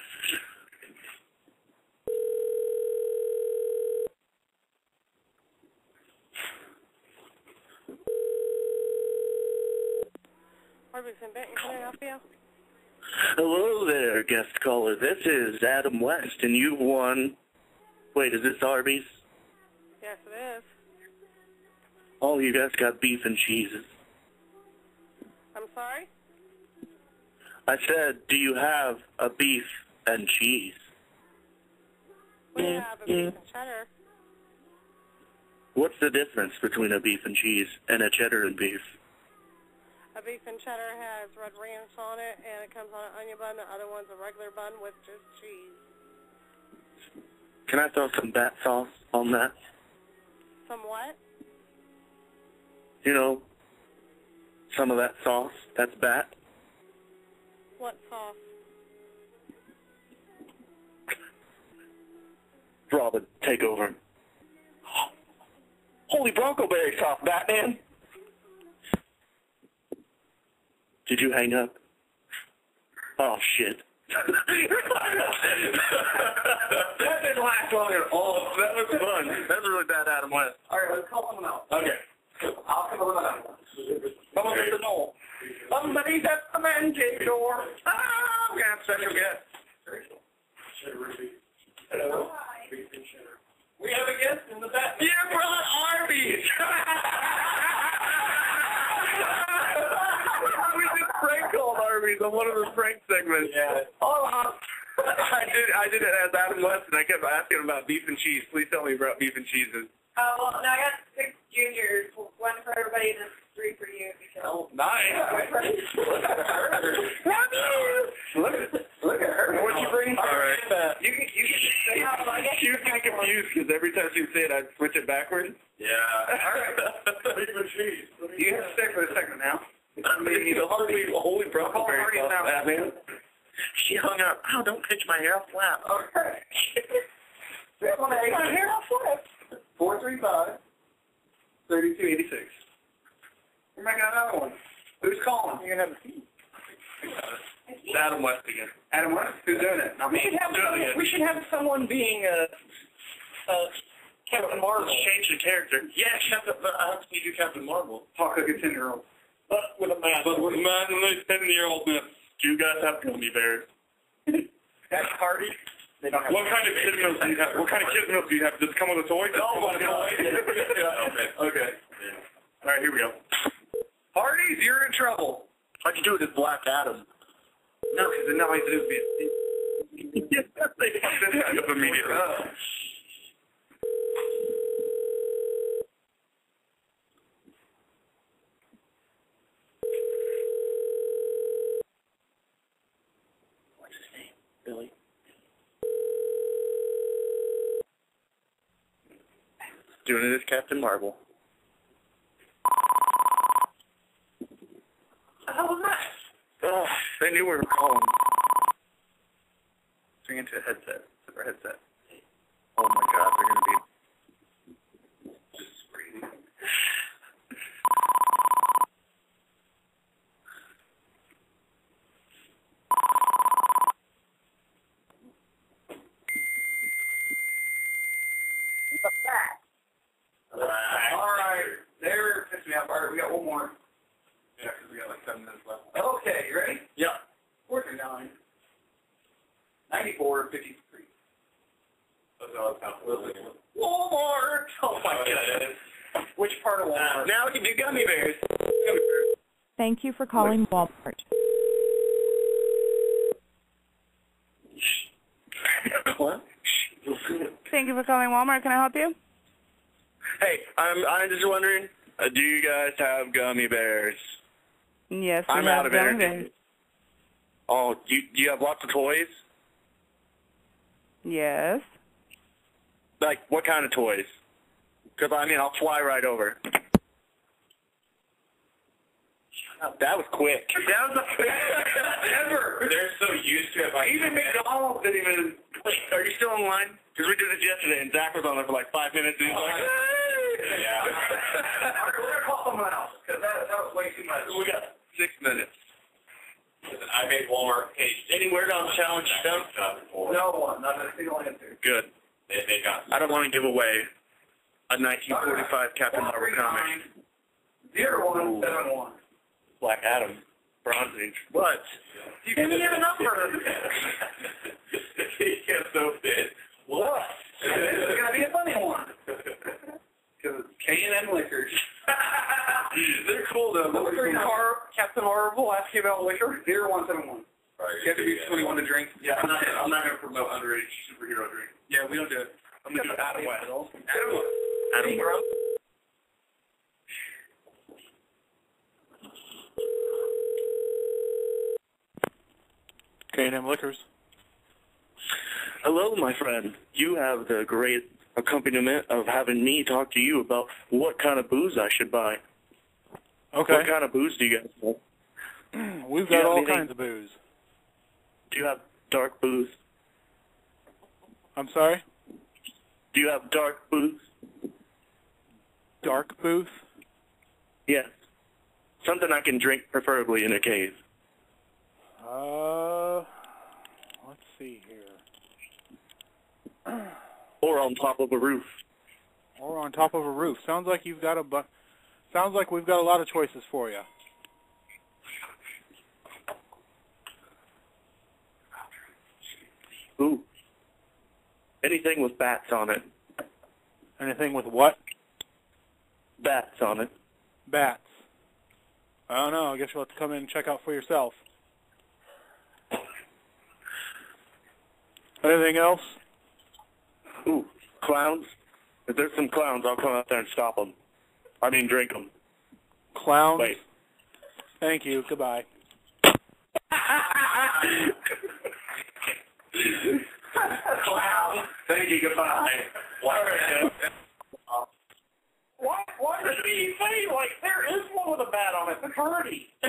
Arby's and Benton, can I help you? Hello there, guest caller. This is Adam West, and you've won... Wait, is this Arby's? Yes, it is. Oh, you guys got beef and cheeses. I'm sorry? I said, do you have a beef and cheese? We have a beef and cheddar. What's the difference between a beef and cheese and a cheddar and beef? A beef and cheddar has red ranch on it, and it comes on an onion bun. The other one's a regular bun with just cheese. Can I throw some bat sauce on that? Some what? You know, some of that sauce. That's bat. What sauce? Robin, take over. Holy Bronco Berry sauce, Batman! Did you hang up? Oh, shit. That didn't last long at all. That was fun. That was really bad, Adam West. All right, let's call someone else. Okay. I'll come around. Someone at the door. Somebody's at the man cave door. Ah, we got a special guest. Hello. We have a guest in the back. Yeah, brother, Arby's. We did prank called Arby's on one of the prank segments. Yeah. Hold on. I did it as Adam West, and I kept asking about beef and cheese. Please tell me about beef and cheeses. Oh, well, no, I got 6 juniors. One for everybody and 3 for you. Oh, nice. Look at her. What'd you bring? All right. You can say she was kind of confused because every time she would say it, I'd switch it backwards. Yeah. All right. Beef and cheese. You have to stay for a second now. I mean, the holy Bronco Berry sauce, Batman. She hung up. Oh, don't pitch my hair off flat. Okay. My hair off flat. 435-3286. We might got another one. Who's calling? You're going to have a seat. It's Adam West again. Adam West? Who's doing it? Not me. We should have someone being Captain Marvel. Change the character. Yeah, Captain. I have to do Captain Marvel. Talk like a 10-year-old. But with a man. But with a man and a 10-year-oldness. Do you guys have gummy bears? That's party. They don't have what kind of kid meals do you have? What kind of kid meals do you have? Does it come with a toy? No, Okay. All right, here we go. Hardee's, you're in trouble. How'd you do it as Black Adam? No, because now he's just being... Yes, they hung up immediately. What's his name? Billy? Doing it as Captain Marvel. How was that? Oh, they knew we were calling. Swing into a headset. Super headset. Oh my God, they're going to be just screaming. All right. They're pissing me off. All right, we got one more. Yeah, because we got like 7 minutes left. Okay, you ready? Yeah. 49. 94, 53. Walmart! Oh my God. Which part of Walmart? Now we can do gummy bears. Thank you for calling Walmart. What? Thank you for calling Walmart. Can I help you? Hey, I'm just wondering, do you guys have gummy bears? Yes, we I'm have out of gummy energy. bears. Oh, do you have lots of toys? Yes. Like, what kind of toys? Because, I mean, I'll fly right over. That was quick. That was the quickest ever. They're so used to it. Like, even McDonald's didn't even... Are you still in line? Because we did this yesterday, and Zach was on there for like 5 minutes, and he was like, hey! Yeah. All right, we're going to call someone else, because that was way too much. We got 6 minutes. Listen, I made Walmart page. Any word on challenge stuff? No one. Not a single answer. Good. They got... I don't want to give away a 1945 Captain Marvel comic. 0171. Black Adam. Bronze Age. What? You didn't give a number. He gets so fit. What? This is going to be a funny one. Because it's K&M Liquors. They're cool, though. Captain Marvel ask you about liquor. 0171. You have to be 21 to drink. Yeah, I'm not going to promote underage superhero drink. Yeah, we don't do it. I'm going to do Adam West. Adam West. K&M Liquors. Hello, my friend. You have the great accompaniment of having me talk to you about what kind of booze I should buy. Okay. What kind of booze do you guys have? We've got all kinds of booze. Do you have dark booze? I'm sorry? Do you have dark booze? Dark booze? Yes. Something I can drink, preferably in a cave. Let's see here. Or on top of a roof. Or on top of a roof. Sounds like you've got sounds like we've got a lot of choices for you. Ooh. Anything with bats on it. Anything with what? Bats on it. Bats. I don't know. I guess you'll have to come in and check out for yourself. Anything else? Ooh, clowns? If there's some clowns, I'll come out there and stop them. I mean, drink them. Clowns? Wait. Thank you. Goodbye. Clown. Thank you. Goodbye. Why does he say, like, there is one with a bat on it? It's Hardy. I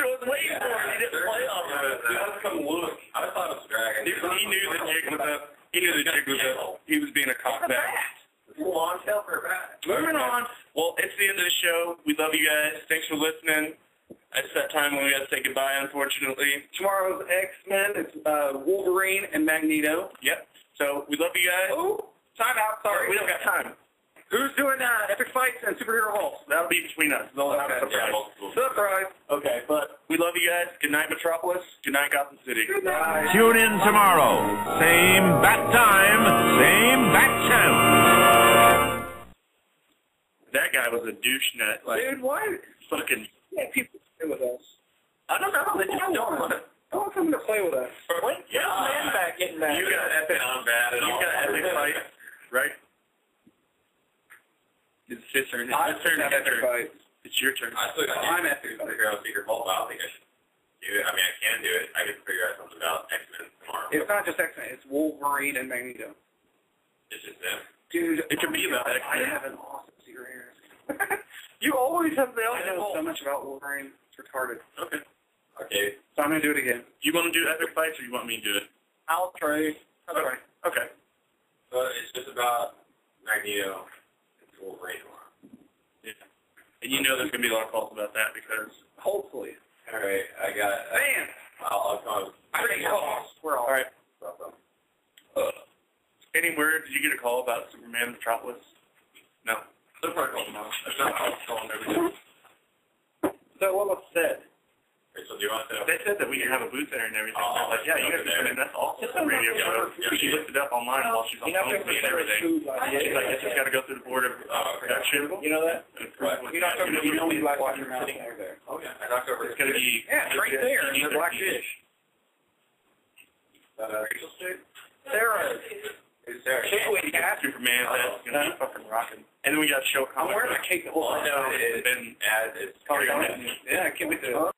was waiting for him. He didn't play on it. Let's come look. I thought it was Dragon. He knew the jig was up. He knew the jig was up. He was being a cockback. Long tail for a bat. Moving on. Well, it's the end of the show. We love you guys. Thanks for listening. It's that time when we got to say goodbye, unfortunately. Tomorrow's X-Men. It's Wolverine and Magneto. Yep. So we love you guys. Ooh, time out. Sorry. We don't got time. Who's doing Epic Fights and Superhero Halls? That'll be between us. They'll have a surprise. Surprise. Okay, but we love you guys. Good night, Metropolis. Good night, Gotham City. Good night. Tune in tomorrow. Same bat time, same bat channel. That guy was a douche nut. Like, Dude, why? Fucking. Yeah, people play with us. I don't know. They just don't want to. I want them to play with us. Wait, Get the man back, getting back. You got epic. You got epic fight, right? It's his turn. It's his turn. It's your turn. I still got I'm Epic Superhero Secret Vault. I don't think I should do it. I mean, I can do it. I get to figure out something about X-Men tomorrow. It's not just X-Men. It's Wolverine and Magneto. It's just them. Dude, it could be about I X-Men. have an awesome secret here. You always have the I know so much about Wolverine. It's retarded. Okay. Okay. So I'm going to do it again. You want to do epic fights, or you want me to do it? I'll trade. Okay. So it's just about Magneto and Wolverine tomorrow. Yeah. And you know there's going to be a lot of calls about that because... Hopefully. All right. I got... Man! I'll come. Pretty close. We're all right. Any word? Did you get a call about Superman Metropolis? No. They'll probably call tomorrow. If not, I'll call them every day. So what was said? Okay, so do you want to... They said that we can have a booth there and everything. They're like, yeah, you guys can come in. That's awesome. Radio show. She looked it up online while she's on the phone with me and everything. She's like, it's just got to go through the board of production. You know that? Right. You knocked over the only black water your mouth over there. Okay. I knocked over... It's going to be... Yeah, it's right there. The black fish. Rachel Street? Sarah. Who's Sarah? Superman, that's going to be fucking rocking. And then we got show I'm wearing a cape the whole time. It's been... It's probably Yeah, I can't wait to...